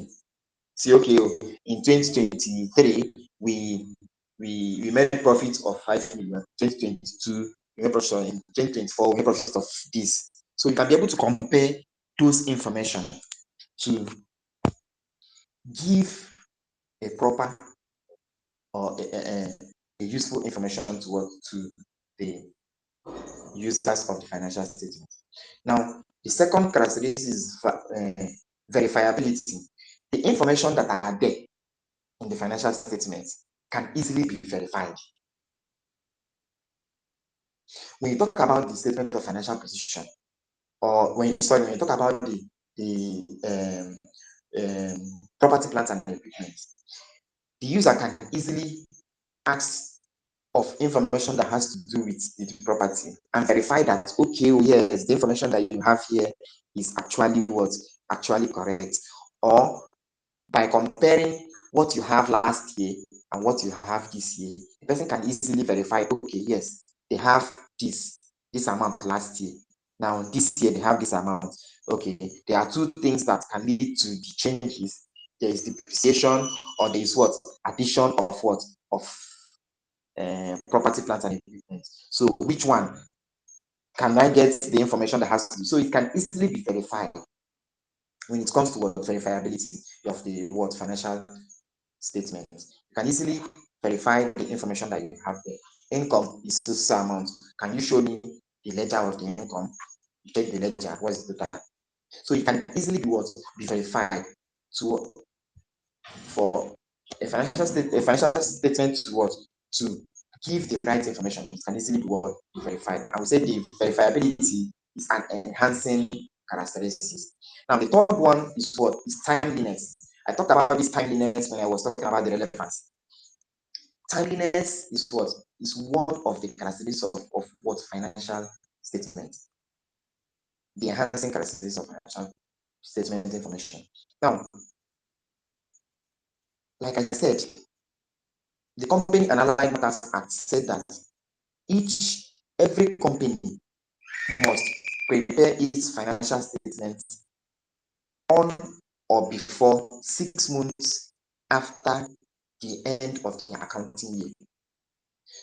See, okay, in 2023, we made profit of 5 million. 2022, we made profit in 2024, we made profit of this. So you can be able to compare those information to give a proper or a useful information to the users of the financial statement. Now, the second characteristic is verifiability. The information that are there in the financial statements can easily be verified. When you talk about the statement of financial position, or when you talk about the property, plant, and equipment, the user can easily ask of information that has to do with the property and verify that, okay, yes, the information that you have here is actually correct. Or by comparing what you have last year and what you have this year, the person can easily verify, okay, yes, they have this amount last year. Now this year they have this amount. Okay, there are two things that can lead to the changes. There is depreciation, or there is what? Addition of what? Of property, plant, and equipment. So which one can I get the information that has to do? So it can easily be verified when it comes to what verifiability of the what financial statement. You can easily verify the information that you have there. Income is this amount. Can you show me the ledger of the income? You check the ledger, what is the total? So you can easily be what be verified to for a financial statement to what to give the right information. It can easily be what be verified. I would say the verifiability is an enhancing characteristics. Now the third one is what is timeliness. I talked about this timeliness when I was talking about the relevance. Timeliness is what is one of the characteristics of what financial statement, the enhancing characteristics of financial statement information. Now, like I said, the Company and Allied Matters Act said that every company must prepare its financial statements on or before 6 months after the end of the accounting year.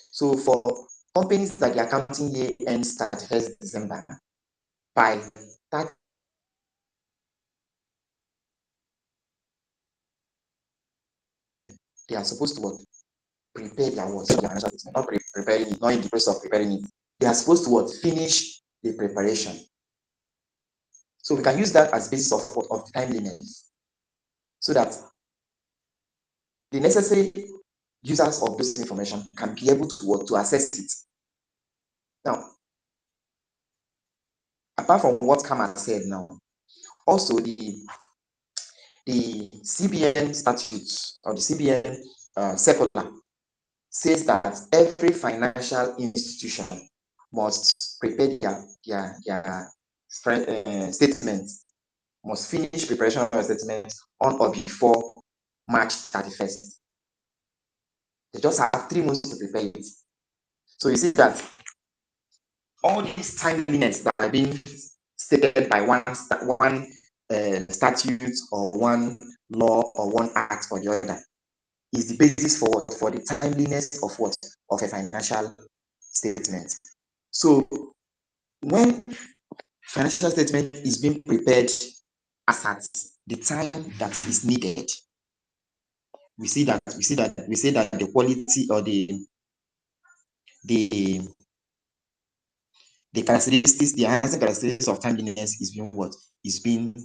So for companies that the accounting year ends 31st December, by that they are supposed to what? Prepare their what? Their financial statement, not preparing it, not in the process of preparing it. They are supposed to what? Finish the preparation. So we can use that as basis of what? Of timeliness, so that the necessary users of this information can be able to what? To access it. Now, apart from what Kama said now, also the CBN statutes or the CBN circular says that every financial institution must prepare their statements, must finish preparation of statements on or before March 31st. They just have 3 months to prepare it. So you see that all these timeliness that are being stated by one statute or one law or one act or the other is the basis for what? For the timeliness of what? Of a financial statement. So when financial statement is being prepared as at the time that is needed, we see that the quality or the characteristics, the enhancing characteristics of timeliness is being what? Is being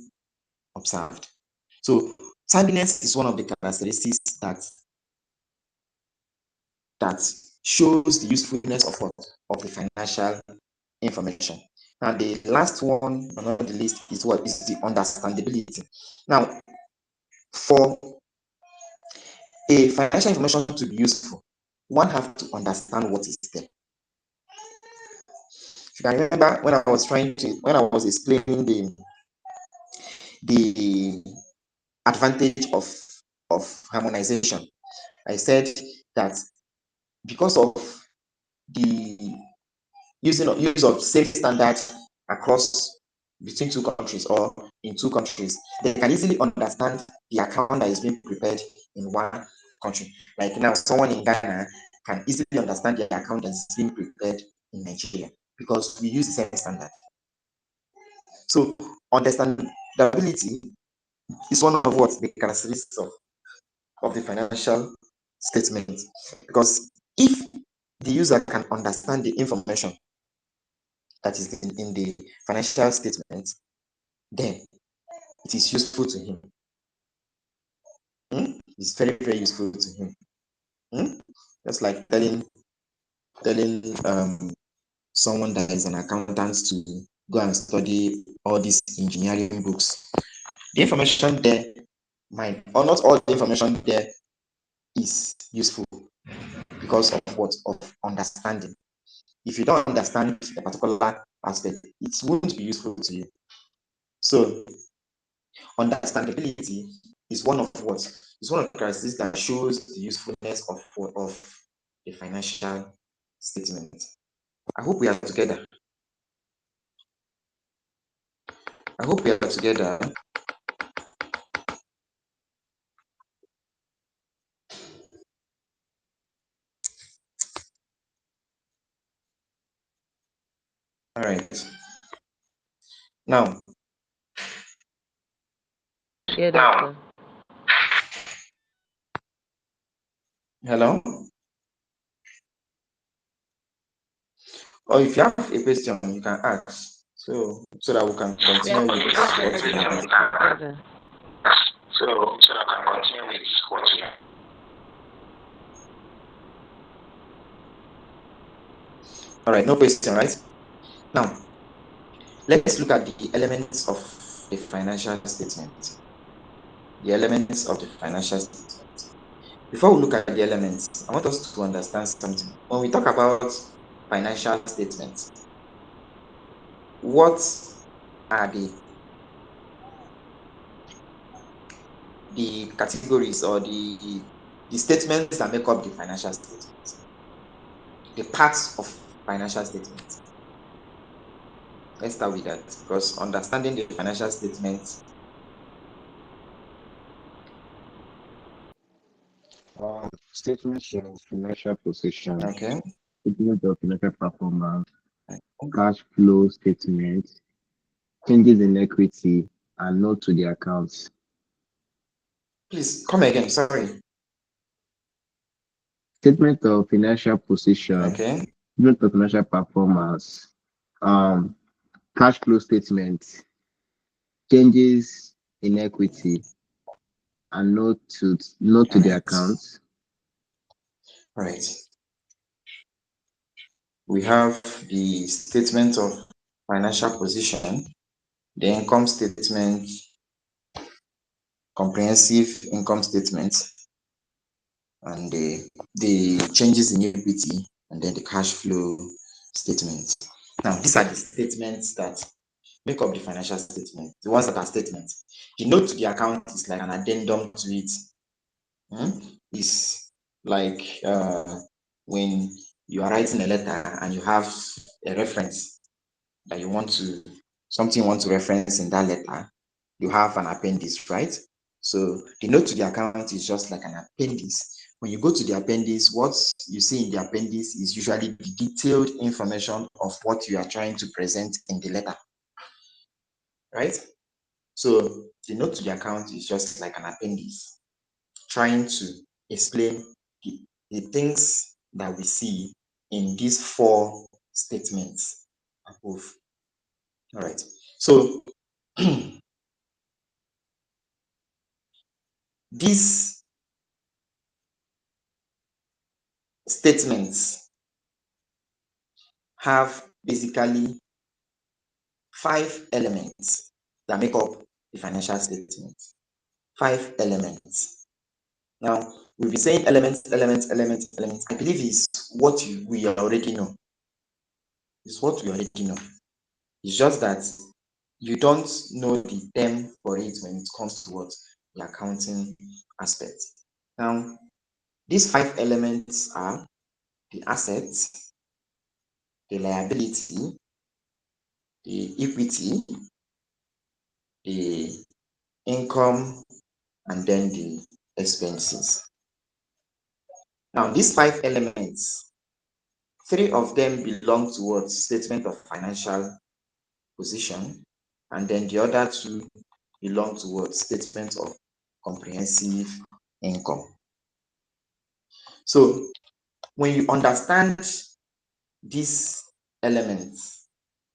observed. So timeliness is one of the characteristics that shows the usefulness of what? Of the financial information. Now the last one on the list is what? Is the understandability. Now, for a financial information to be useful, one has to understand what is there. If you can remember when I was explaining the advantage of harmonization, I said that because of the use of same standards across between two countries or in two countries, they can easily understand the account that is being prepared in one country. Like now, someone in Ghana can easily understand the account that is being prepared in Nigeria because we use the same standard. So understandability is one of what the characteristics of the financial statement, because if the user can understand the information that is in the financial statement, then it is useful to him. It's very, very useful to him. That's like telling someone that is an accountant to go and study all these engineering books. The information there might, or not all the information there is useful because of what? Of understanding. If you don't understand a particular aspect, it won't be useful to you. So understandability is one of what? Is one of the characteristics that shows the usefulness of a financial statement. I hope we are together. I hope we are together. All right. Now, Yeah, doctor. Hello? Or if you have a question, you can ask. So that we can Yeah, continue with what we have. okay. So that we can continue with what we have. All right, no question, right? Now, let's look at the elements of the financial statement. The elements of the financial statement. Before we look at the elements, I want us to understand something. When we talk about financial statements, what are the categories or the statements that make up the financial statements? The parts of financial statements. Let's start with that, because understanding the financial statements. Statement of financial position, Okay. statement of financial performance, cash flow statement, changes in equity, and note to the accounts. Please come again. Sorry. Statement of financial position, Okay. statement of financial performance, um, cash flow statement, changes in equity, and note to All the right. accounts. All right. We have the statement of financial position, the income statement, comprehensive income statement, and the changes in equity, and then the cash flow statement. Now, these are the statements that make up the financial statement, the ones that are statements. The note to the account is like an addendum to it. It's like when you are writing a letter and you have a reference that you want to, something you want to reference in that letter, you have an appendix, right? So the note to the account is just like an appendix. When you go to the appendix, what you see in the appendix is usually the detailed information of what you are trying to present in the letter, right? So the note to the account is just like an appendix, trying to explain the things that we see in these four statements above. All right. So these statements have basically 5 elements that make up the financial statement. 5 elements. Now, we'll be saying elements, elements, elements, elements. I believe is what we already know. It's what we already know. It's just that you don't know the term for it when it comes to what the accounting aspect. Now, these 5 elements are the assets, the liability, the equity, the income, and then the expenses. Now, these 5 elements, 3 of them belong towards statement of financial position, and then the other 2 belong towards statement of comprehensive income. So when you understand these elements,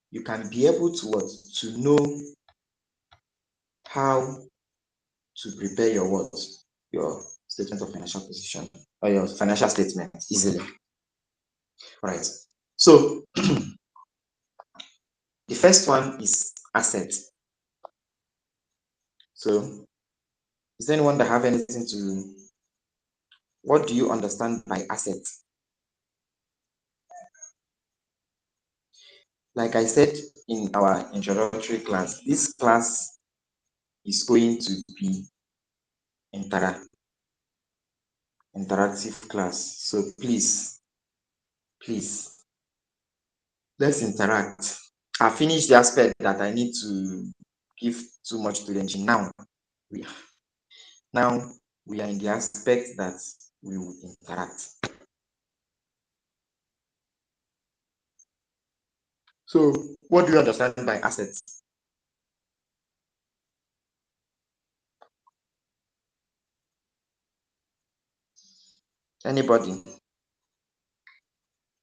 you can be able to know how to prepare your statement of financial position or your financial statement easily. All right. So the first one is asset. So is there anyone that have anything to? What do you understand by asset? Like I said in our introductory class, this class is going to be interactive class. So please, let's interact. I finished the aspect that I need to give too much to the engine. Now we are in the aspect that we will interact. So what do you understand by assets? Anybody?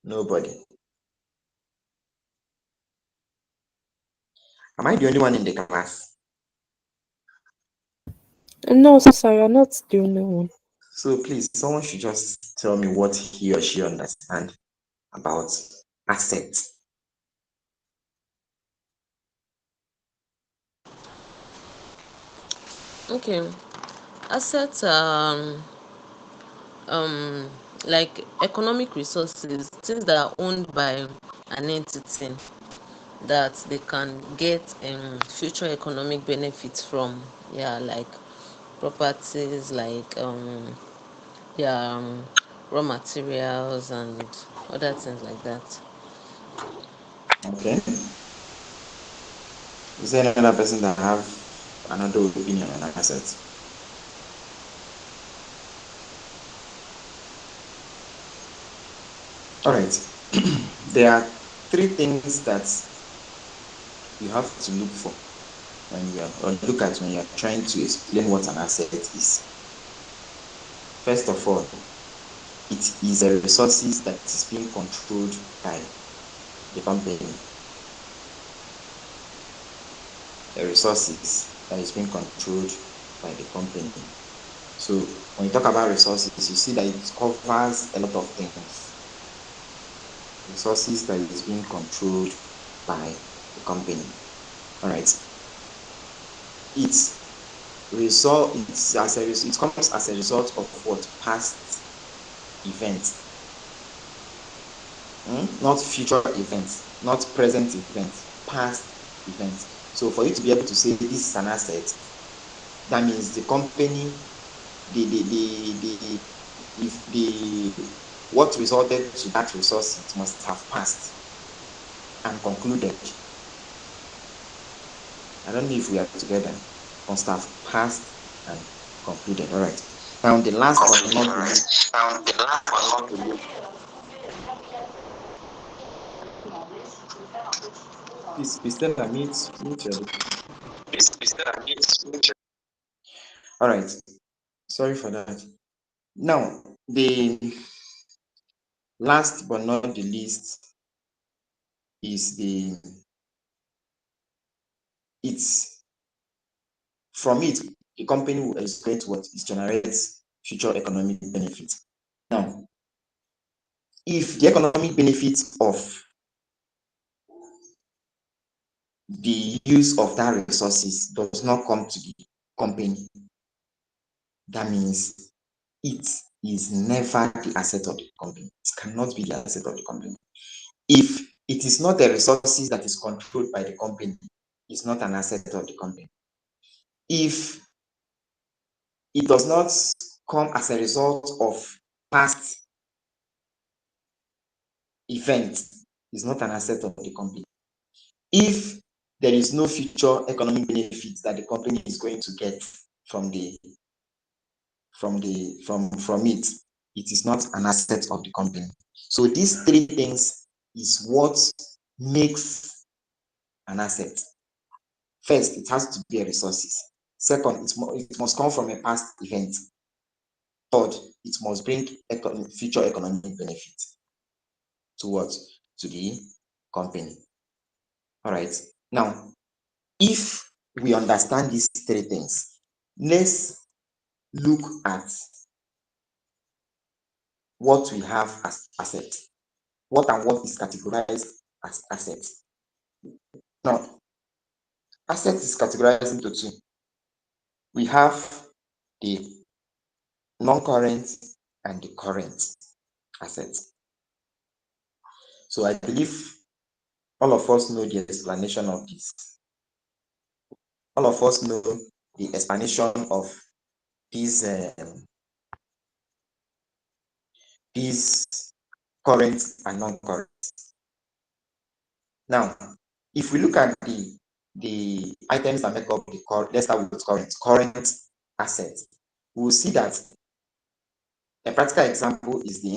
Nobody. Am I the only one in the class? No, sir, you're not the only one. So please, someone should just tell me what he or she understand about assets. Okay, assets are like economic resources, things that are owned by an entity that they can get future economic benefits from. Yeah, like properties, like yeah, raw materials and other things like that. Okay. Is there another person that have another opinion on assets? All right. There are three things that you have to look for when you are, or look at when you are trying to explain what an asset is. First of all, it is a resources that is being controlled by the company. A resources that is being controlled by the company. So when you talk about resources, you see that it covers a lot of things. Resources that is being controlled by the company. All right. It comes as a result of what? Past events. Not future events, not present events, past events. So for you to be able to say this is an asset, that means the company, what resulted to that resource, it must have passed and concluded. I don't know if we are together. Must have passed and concluded. All right. Now the last but not the least. Please, Christina, mute your. All right. Sorry for that. Now, the last but not the least is it's from it, the company is going to what? It generates future economic benefits. Now, if the economic benefits of the use of that resources does not come to the company, that means it is never the asset of the company. It cannot be the asset of the company. If it is not the resources that is controlled by the company, it's not an asset of the company. If it does not come as a result of past events, it's not an asset of the company. If there is no future economic benefits that the company is going to get from it, it is not an asset of the company. So these three things is what makes an asset. First, it has to be a resources. Second, it must come from a past event. Third, it must bring future economic benefit to what? To the company. All right. Now, if we understand these three things, let's look at what we have as assets. What and what is categorized as assets. Now, assets is categorized into two. We have the non-current and the current assets. So I believe all of us know the explanation of this. All of us know the explanation of these current and non-current. Now, if we look at the items that make up the current, let's start with current assets. We will see that a practical example is the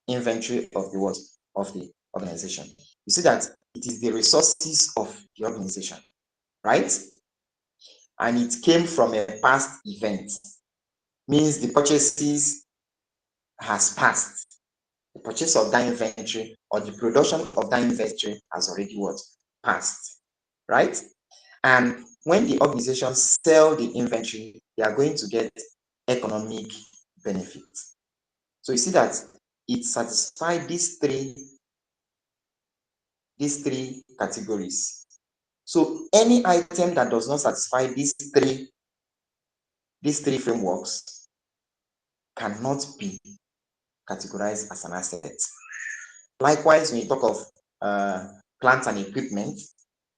inventory of the what? Of the organization. You see that it is the resources of the organization, right? And it came from a past event, means the purchases has passed. The purchase of that inventory or the production of that inventory has already what? Passed, right? And when the organization sell the inventory, they are going to get economic benefits. So you see that it satisfies these three categories. So any item that does not satisfy these three frameworks cannot be categorized as an asset. Likewise, when you talk of plant and equipment,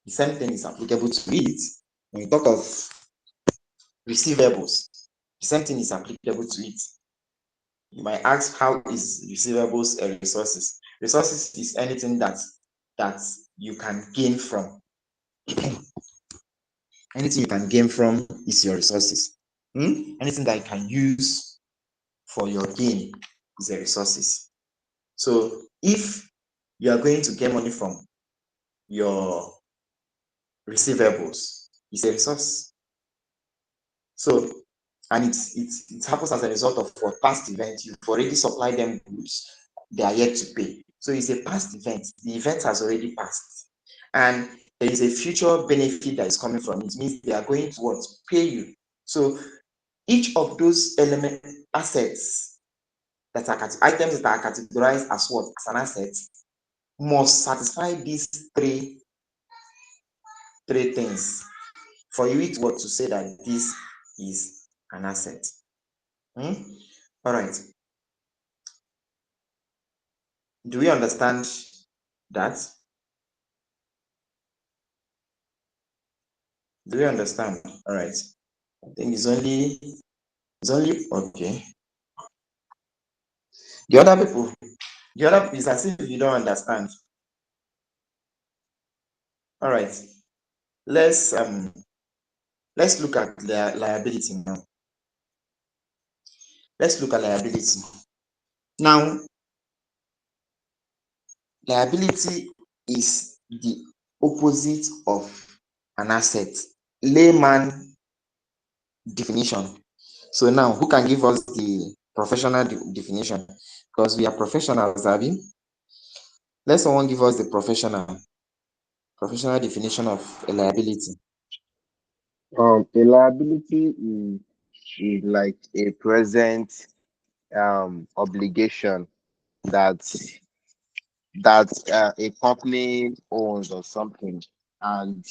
the same thing is applicable to it. When you talk of receivables, the same thing is applicable to it. You might ask, how is receivables a resources? Resources is anything that you can gain from. Anything you can gain from is your resources. Anything that you can use for your gain is a resources. So if you are going to get money from your receivables, it's a resource. So, and it happens as a result of what past event. You've already supplied them goods, they are yet to pay. So it's a past event. The event has already passed, and there is a future benefit that is coming from it. It means they are going to what? Pay you. So each of those element assets that are items that are categorized as what? As an asset must satisfy these three things for you to say that this is an asset. All right. Do we understand that? Do we understand? All right. I think it's only okay. The other people, is as if you don't understand. All right. Let's look at the liability now. Let's look at liability. Now, liability is the opposite of an asset. Layman definition. So now, who can give us the professional definition? Because we are professionals, Abby. Let someone give us the professional definition of a liability. A liability is like a present obligation that a company owns or something, and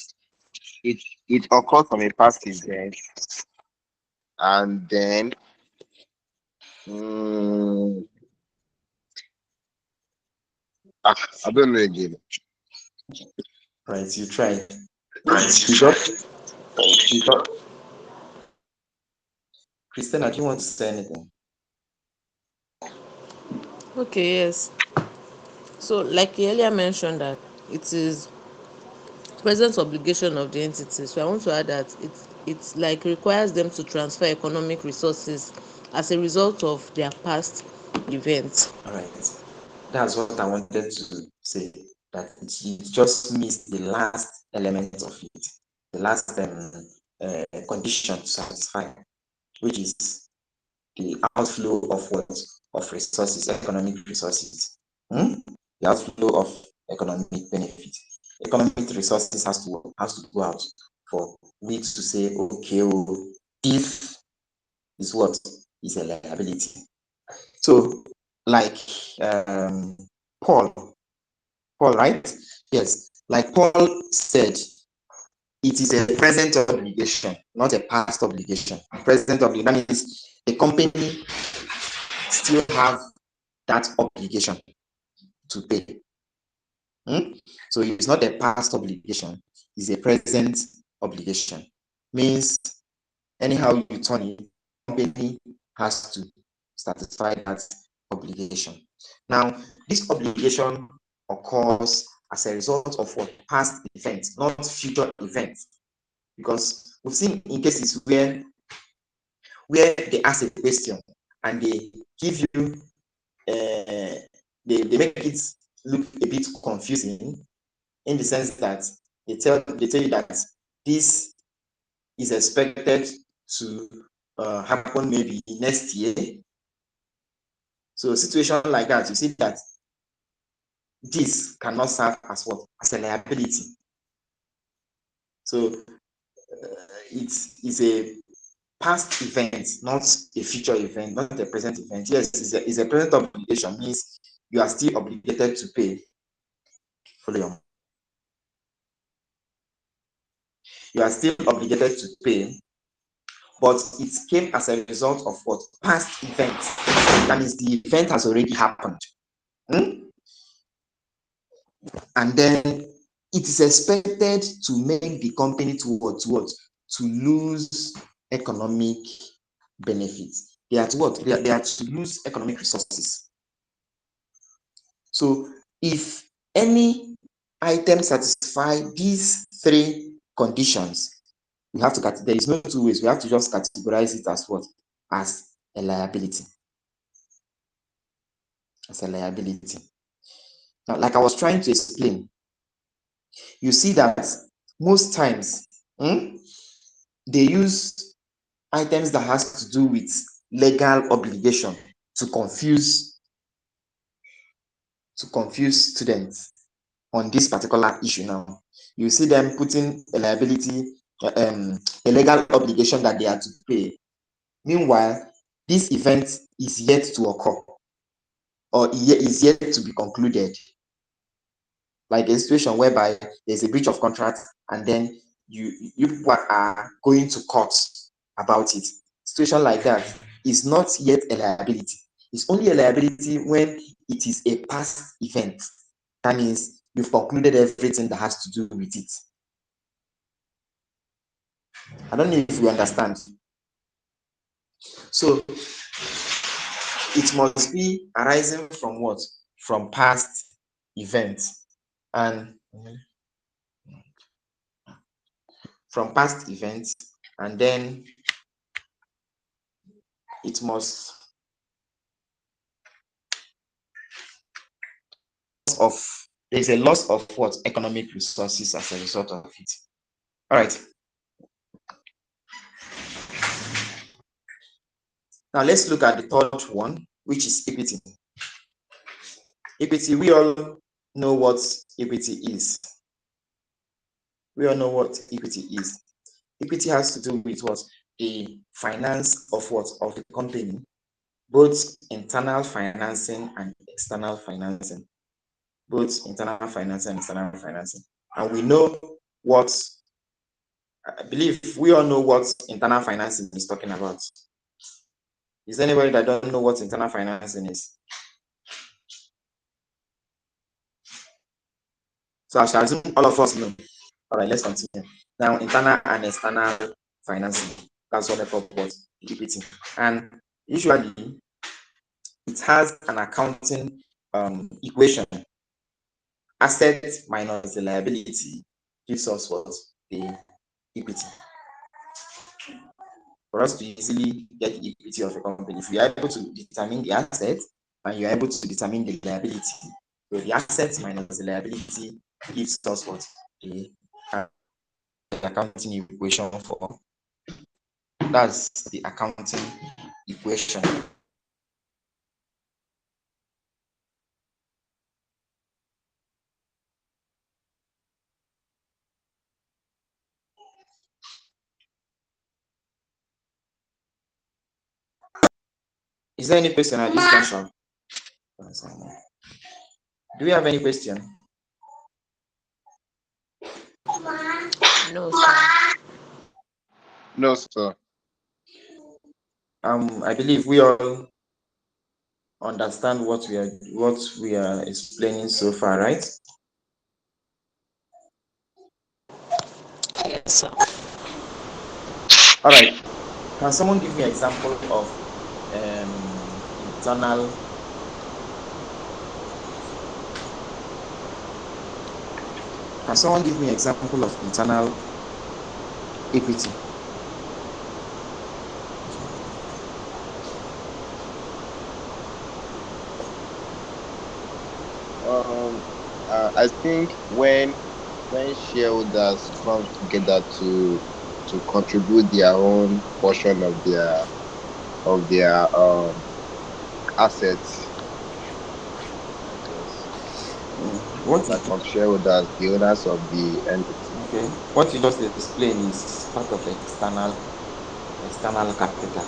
it occurs from a past event, and then I don't know again. Right, you try. Christina, do you want to say anything? Okay, yes. So, like you earlier mentioned, that it is present obligation of the entity. So I want to add that it's like requires them to transfer economic resources as a result of their past events. All right. That's what I wanted to say. That it just missed the last element of it, the last condition to satisfy, which is the outflow of what? Of resources, economic resources. The outflow of economic benefit. Economic resources has to go out for we to say, okay, if is what is a liability. So, like Paul, right? Yes, like Paul said, it is a present obligation, not a past obligation. Present obligation, that means the company still have that obligation to pay. So it's not a past obligation, it's a present obligation. Means anyhow you turn it, the company has to satisfy that obligation. Now, this obligation occurs as a result of what? Past events, not future events. Because we've seen in cases where they ask a question and they give you they make it look a bit confusing, in the sense that they tell you that this is expected to happen maybe next year. So a situation like that, you see that this cannot serve as what? As a liability. So it's a past event, not a future event, not a present event. Yes, it's a present obligation, means you are still obligated to pay. Follow. You are still obligated to pay, but it came as a result of what? Past events. That means the event has already happened. And then it is expected to make the company towards what? To lose economic benefits. They are to what? They are to lose economic resources. So if any item satisfy these three conditions, we have to there is no two ways. We have to just categorize it as what? As a liability. As a liability. Now, like I was trying to explain, you see that most times they use items that has to do with legal obligation to confuse students on this particular issue. Now you see them putting a liability, a legal obligation that they are to pay. Meanwhile, this event is yet to occur or is yet to be concluded. Like a situation whereby there's a breach of contract and then you people are going to court about it. Situation like that is not yet a liability. It's only a liability when it is a past event. That means you've concluded everything that has to do with it. I don't know if you understand. So it must be arising from what? From past events. And from past events, and then it must there's a loss of what? Economic resources as a result of it. All right. Now let's look at the third one, which is equity. Equity, we all know what equity is. We all know what equity is. Equity has to do with what? The finance of what? Of the company, both internal financing and external financing. Both internal financing and external financing. And we know what, I believe we all know what internal financing is talking about. Is there anybody that don't know what internal financing is? So I shall assume all of us know. All right, let's continue. Now, internal and external financing. That's what I call what? Equity. And usually it has an accounting equation. Assets minus the liability gives us what? The equity. For us to easily get the equity of a company, if you are able to determine the asset and you're able to determine the liability, so the assets minus the liability gives us what? The accounting equation for. That's the accounting equation. Is there any question at this junction? Do we have any question? No, sir. No, sir. I believe we all understand what we are explaining so far, right? Yes, sir. All right. Can someone give me an example of internal? Can someone give me an example of internal equity? I think when shareholders come together to to contribute their own portion of their assets. Yes. What Like is from shareholders, the owners of the entity. okay? What you just explained is part of external capital.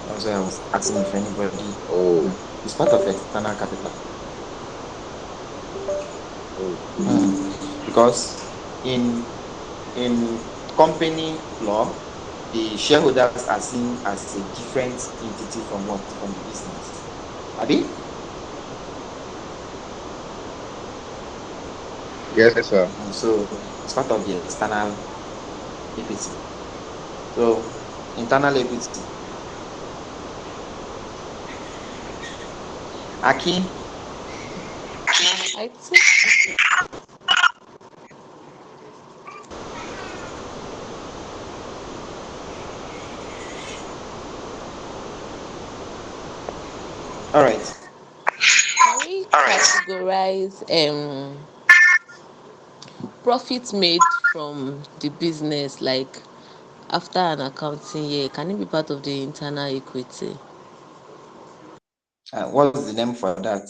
That's why I was asking if anybody. Oh, It's part of external capital. oh, Because in company law, the shareholders are seen as a different entity from what? From the business. Abi? yes, sir. So it's part of the external equity. So internal equity. Aki, I think all right. can we categorize profit made from the business, like after an accounting year, can it be part of the internal equity? What's the name for that?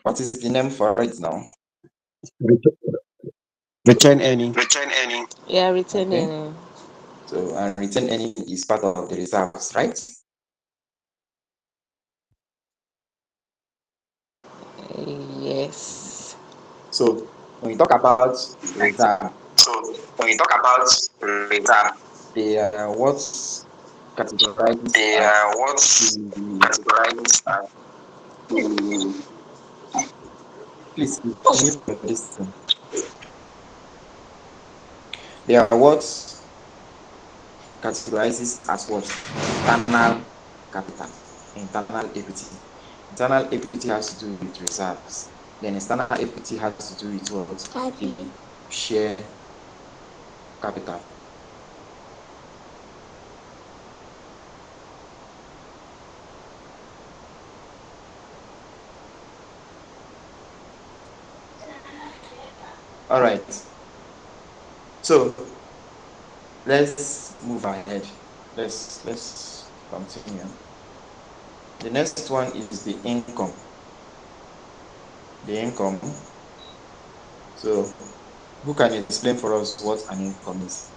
What is the name for it now? Return earning. Yeah, return Okay. earning. So and return earning is part of the reserves, right? Yes. So when we talk about reserve, they are what's categorized as the please mute your this thing. They are what categorizes as what? Internal capital, internal equity. Internal equity has to do with reserves. Then external equity has to do with what? The share capital. All right. So let's move ahead. Let's continue. The next one is the income. The income. So who can explain for us what an income is?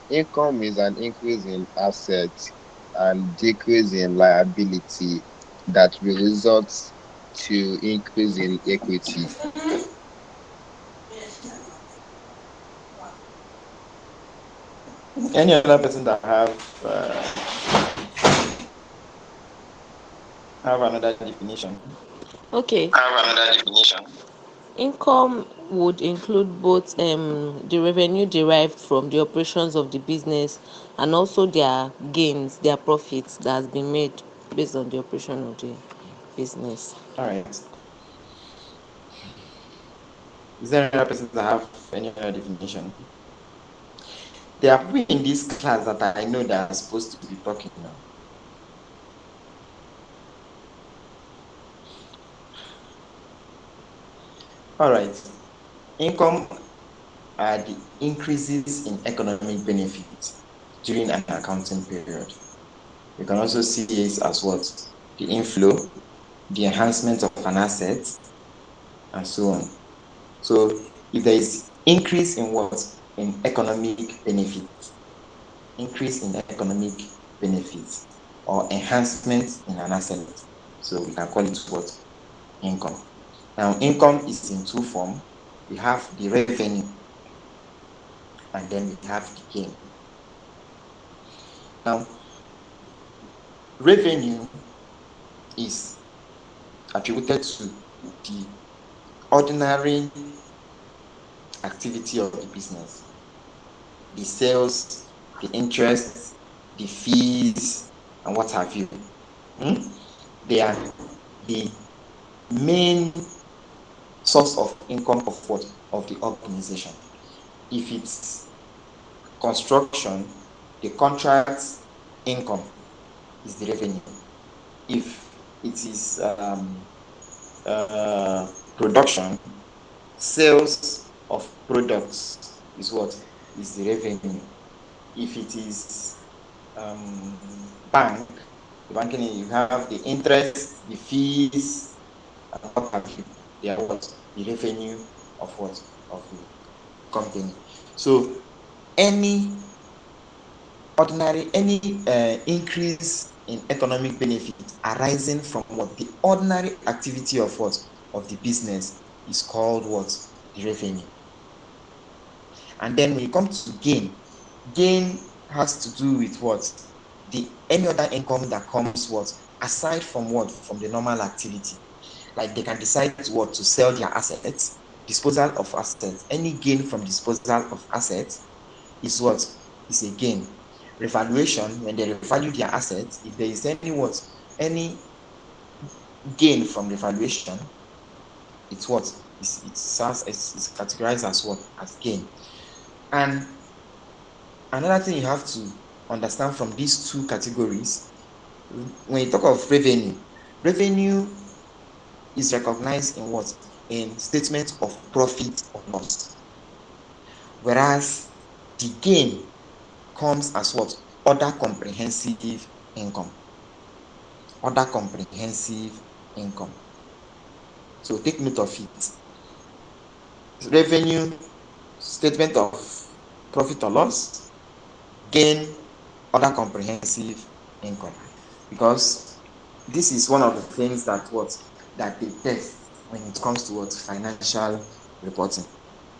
Income is an increase in assets and decrease in liability that will result to increase in equity. Any other person that have another definition? Okay. Income would include both the revenue derived from the operations of the business and also their gains, their profits that has been made based on the operation of the business. All right. Is there another person that have any other definition? There are people in this class that I know that are supposed to be talking now. All right. Income are the increases in economic benefits during an accounting period. You can also see it as what? The inflow, the enhancement of an asset, and so on. So if there is increase in what? In economic benefits, increase in economic benefits, or enhancement in an asset. So we can call it what? Income. Now, income is in two forms. We have the revenue, and then we have the gain. Now, revenue is attributed to the ordinary activity of the business, the sales, the interest, the fees, and what have you. They are the main source of income of what? Of the organization. If it's construction, the contract income is the revenue. If it is production, sales of products is what is the revenue. If it is bank, the banking, you have the interest, the fees, and what have you. They are what the revenue of what of the company. So any increase in economic benefit arising from what the ordinary activity of what of the business is called what the revenue. And then when you come to gain has to do with what the any other income that comes what aside from what from the normal activity. Like they can decide to what to sell their assets, disposal of assets. Any gain from disposal of assets is what is a gain. Revaluation, when they revalue their assets, if there is any gain from revaluation, it's what it's categorized as what as gain. And another thing you have to understand from these two categories, when you talk of revenue is recognized in what in statement of profit or loss, whereas the gain comes as what other comprehensive income. Other comprehensive income. So take note of it. Revenue, statement of profit or loss, gain, other comprehensive income. Because this is one of the things that they test when it comes to financial reporting.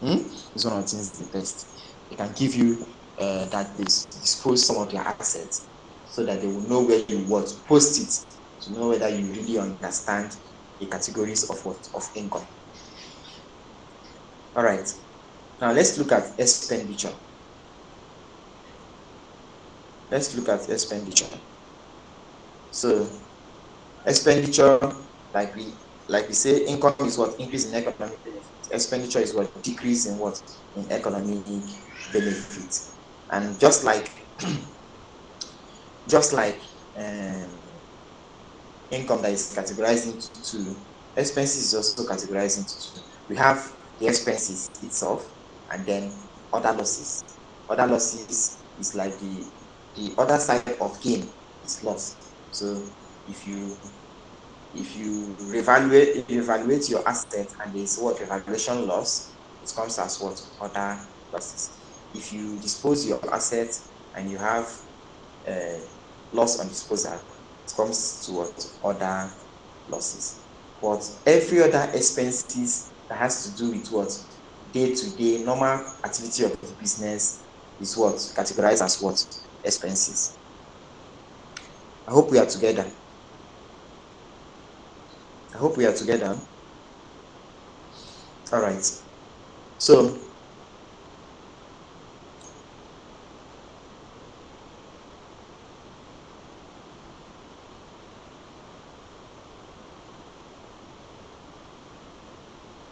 It's one of the things they test. They can give you that they dispose some of their assets so that they will know where you post it to know whether you really understand the categories of income. All right. Now let's look at expenditure. So expenditure, like we say, income is what increase in economic benefit. Expenditure is what decrease in economic benefit. And just like income that is categorized into two, expenses is also categorized into two. We have the expenses itself, and then other losses. Other losses is like the other side of gain is loss. So if you evaluate your asset and there is revaluation loss, it comes as other losses. If you dispose your assets and you have loss on disposal, it comes to other losses. But every other expenses that has to do with day-to-day normal activity of the business is categorized as expenses. I hope we are together. All right. So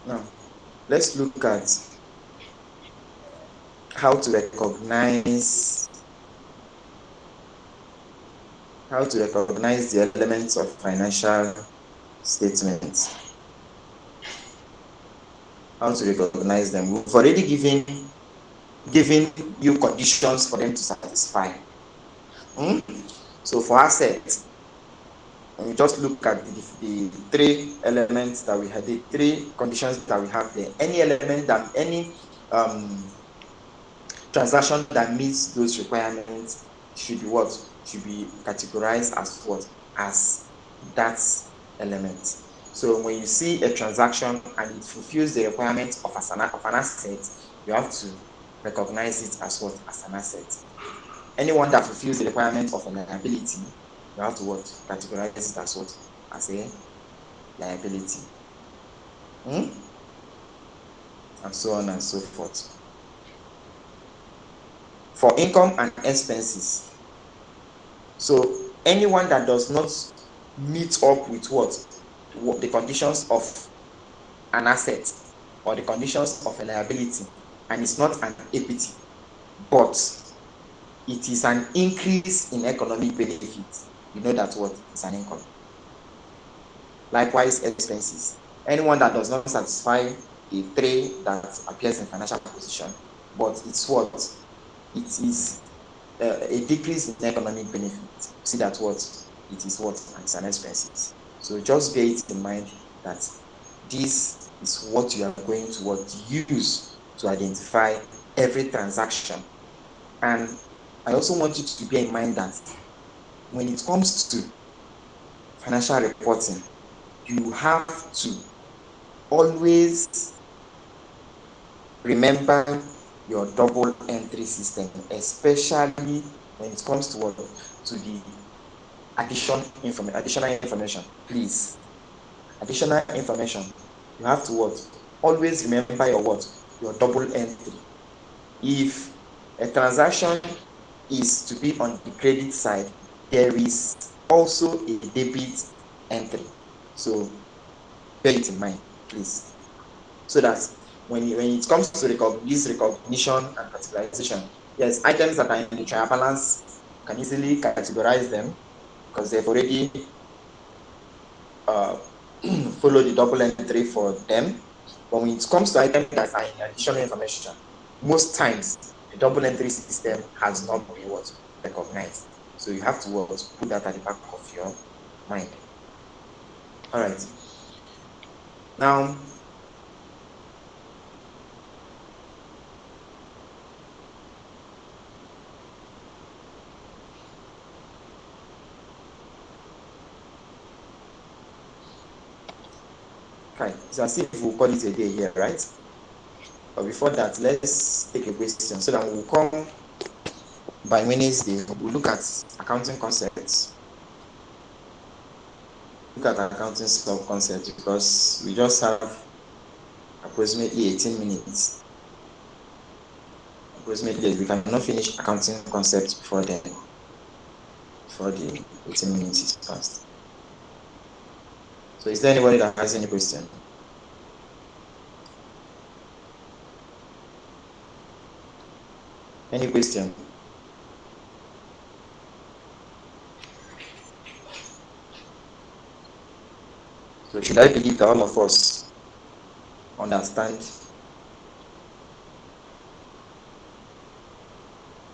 now let's look at how to recognize the elements of financial statements. How to recognize them. We've already given you conditions for them to satisfy. So for assets, when we just look at the three elements that we had, the three conditions that we have there, any transaction that meets those requirements should be categorized as that element. So when you see a transaction and it fulfills the requirements of an asset, you have to recognize it as as an asset. Anyone that fulfills the requirements of a liability, you have to categorize it as a liability. And so on and so forth. For income and expenses, so anyone that does not meet up with the conditions of an asset or the conditions of a liability, and it's not an equity, but it is an increase in economic benefit, you know that what is an income. Likewise, expenses. Anyone that does not satisfy the three that appears in financial position, but it's what? It is a decrease in economic benefit. See that what? It is what? It's an expenses. So just bear it in mind that this is what you are going to what use to identify every transaction. And I also want you to bear in mind that when it comes to financial reporting, you have to always remember your double entry system, especially when it comes to what? To the additional information. Please, additional information. You have to what? Always remember your what? Your double entry. If a transaction is to be on the credit side, there is also a debit entry. So bear it in mind, please. So that when it comes to this recognition and categorization, yes, items that are in the trial balance, you can easily categorize them because they've already uh, follow the double entry for them. But when it comes to items that are in additional information, most times the double entry system has not been what recognized. So you have to what, put that at the back of your mind. All right. Now, okay, so I see if we'll call it a day here, right? But before that, let's take a question so that we'll come by Wednesday. We'll look at accounting concepts. Look at accounting sub concepts because we just have approximately 18 minutes. Approximately, we cannot finish accounting concepts before then, before the 18 minutes is passed. So is there anybody that has any question? Any question? So should I believe that all of us understand?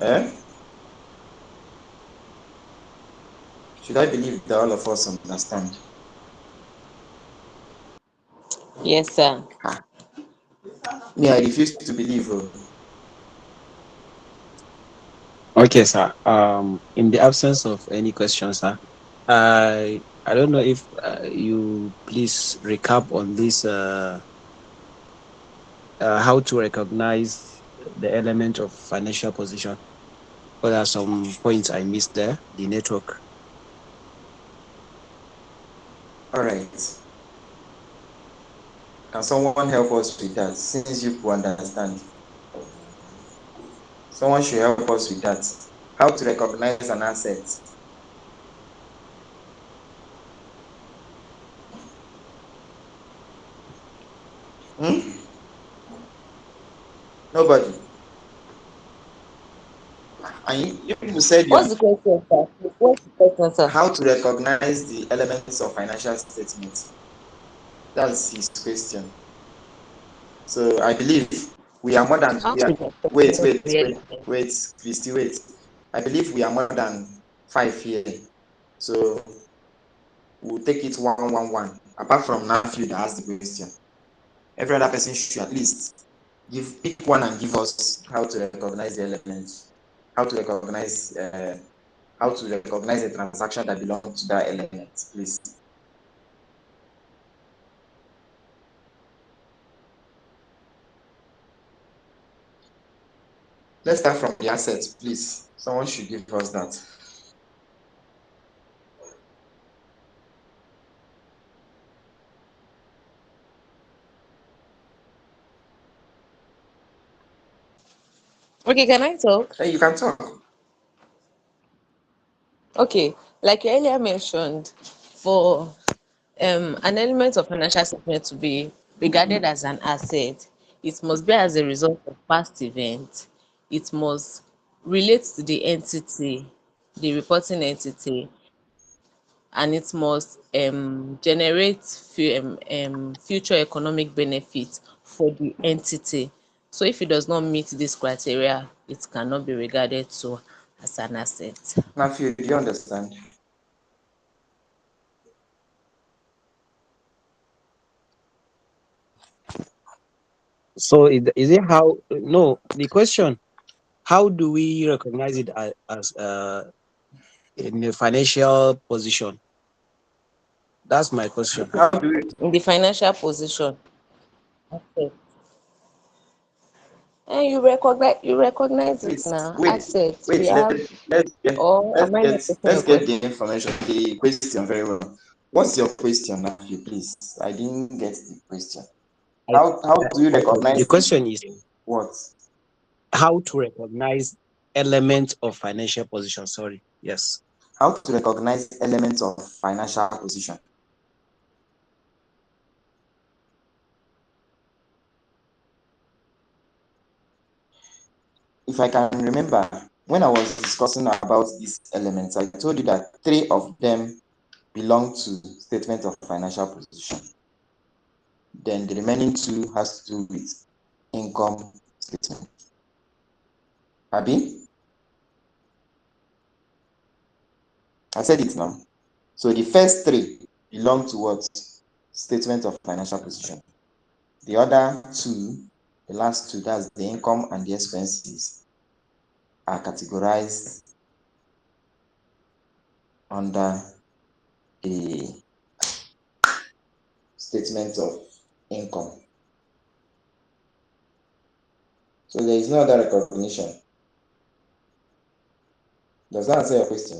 Eh? Should I believe that all of us understand? Yes, sir. Me, I refuse to believe. Okay, sir. In the absence of any questions, sir, I don't know if you please recap on this how to recognize the element of financial position. But there are some points I missed there. The network. All right. Can someone help us with that since you understand? Someone should help us with that. How to recognize an asset? Hmm? Nobody. And you said you What's the question, sir? What's the question, sir? how to recognize the elements of financial statements. That's his question. So I believe we are more than How we are. to Wait, recognize wait, the wait, element? wait, Christy, wait. I believe we are more than 5 here. So we'll take it one. Apart from Matthew that asked the question, every other person should at least pick one and give us how to recognize the elements, how to recognize a transaction that belongs to that element, please. Let's start from the assets, please. Someone should give us that. Okay, can I talk? Hey, you can talk. Okay, like you earlier mentioned, for an element of financial statement to be regarded as an asset, it must be as a result of past events. It must relates to the entity, the reporting entity, and it must generate future economic benefit for the entity. So if it does not meet this criteria, it cannot be regarded to as an asset. Matthew, do you understand? So is it how? No, the question: how do we recognize it as in a financial position? That's my question. How do we In the financial position, okay. And you recognize it now. wait, Assets. We wait, have, or am I not getting let's your get question? the information, the question very well. What's your question, Matthew, please? I didn't get the question. I, How do you okay. The recognize question is what? how to recognize elements of financial position. Sorry. Yes. How to recognize elements of financial position? If I can remember, when I was discussing about these elements, I told you that 3 of them belong to statement of financial position. Then the remaining 2 has to do with income statement. Abi? I said it now. So the first 3 belong to what? Statement of financial position. The other 2, the last 2, that's the income and the expenses, are categorized under the statement of income. So there is no other recognition. Does that answer your question?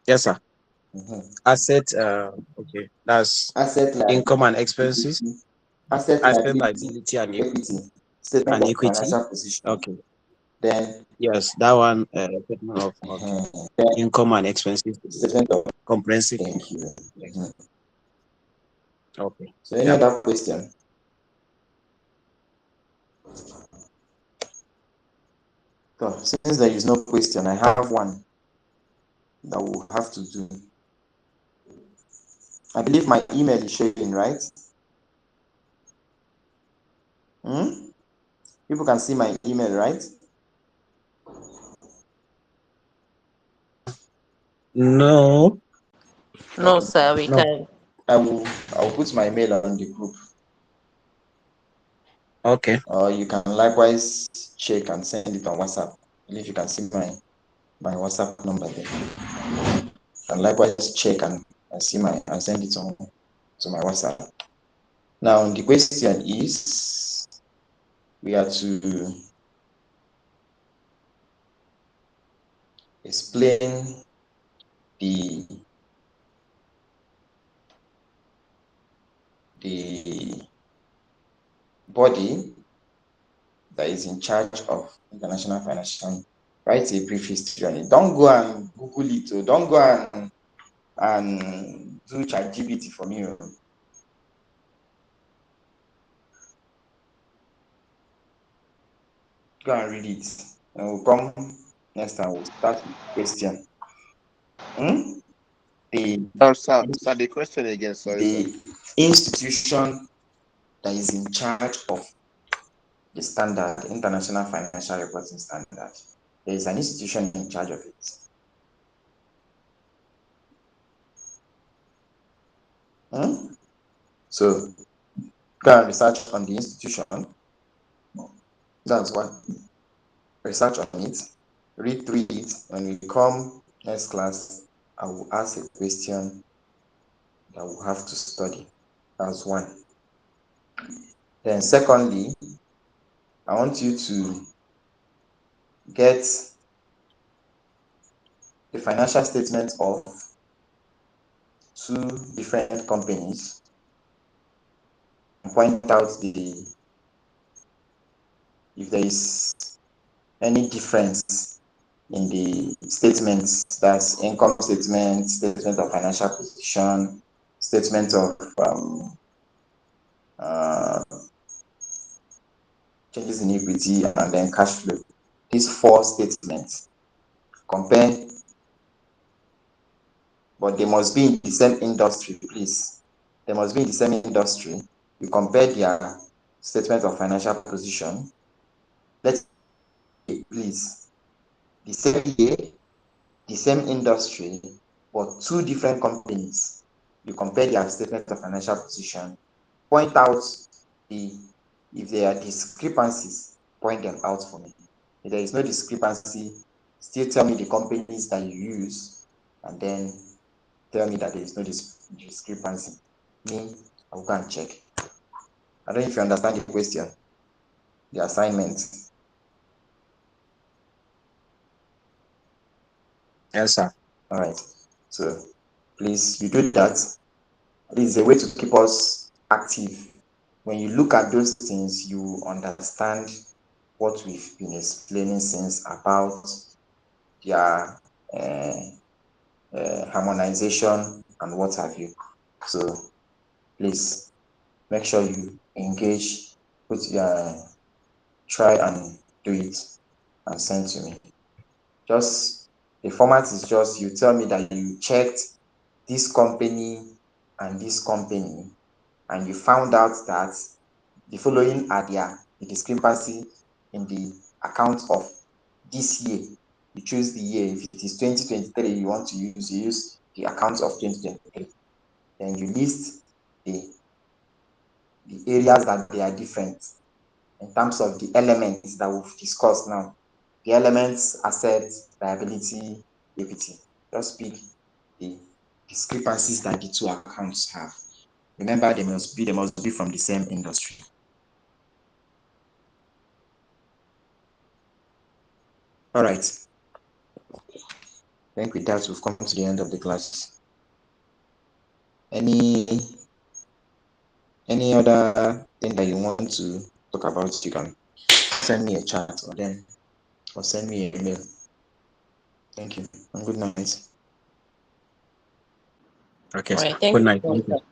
Yes, sir. Mm-hmm. Asset. Okay. That's Asset income and expenses. liability, asset Asset, liability, liability, and equity, statement and of equity. financial position. Okay. Then, Yes, that one. Statement of okay. then Income and expenses. statement of Comprehensive. thank you. Mm-hmm. Okay. So any Yeah. other question? So since there is no question, I have one that we'll have to do. I believe my email is showing, right? People can see my email, right? No. No, Okay. sir, we No. can. I'll put my mail on the group. Okay. Or you can likewise check and send it on WhatsApp. If you can see my WhatsApp number there. And likewise check and see and send it on to my WhatsApp. Now the question is, we are to explain the body that is in charge of international financial. Write a brief history on it. Don't go and Google it, or don't go and do ChatGPT for me. Go and read it, and we'll come next time. We'll start with the question. The Sir, the question again, sorry, sir. the institution that is in charge of the standard, international financial reporting standard. There is an institution in charge of it. So go and research on the institution. That's one. Research on it. Read through it. When we come next class, I will ask a question that we'll have to study. That's one. Then secondly, I want you to get the financial statement of 2 different companies and point out if there is any difference in the statements. That's income statement, statement of financial position, statement of changes in equity, and then cash flow. These four statements compare, but they must be in the same industry, please. They must be in the same industry. You compare their statement of financial position. Let's say, please, the same year, the same industry, but two different companies. You compare their statement of financial position, point out if there are discrepancies, point them out for me. If there is no discrepancy, still tell me the companies that you use, and then tell me that there is no discrepancy. Me, I will go and check. I don't know if you understand the question, the assignment. Yes, sir. All right. So please, you do that. It is a way to keep us active. When you look at those things, you understand what we've been explaining since about their harmonization and what have you. So please make sure you engage, try and do it and send to me. Just the format is just you tell me that you checked this company and this company, and you found out that the following are the discrepancy in the account of this year. You choose the year. If it is 2023 you want to use, you use the account of 2023. Then you list the areas that they are different in terms of the elements that we've discussed now. The elements, assets, liability, equity. Just pick the discrepancies that the two accounts have. Remember, they must be from the same industry. All right. I think with that, we've come to the end of the class. Any other thing that you want to talk about, you can send me a chat or send me an email. Thank you and good night. Okay, All sir. right, thank Good you, night. Thank you. Doctor.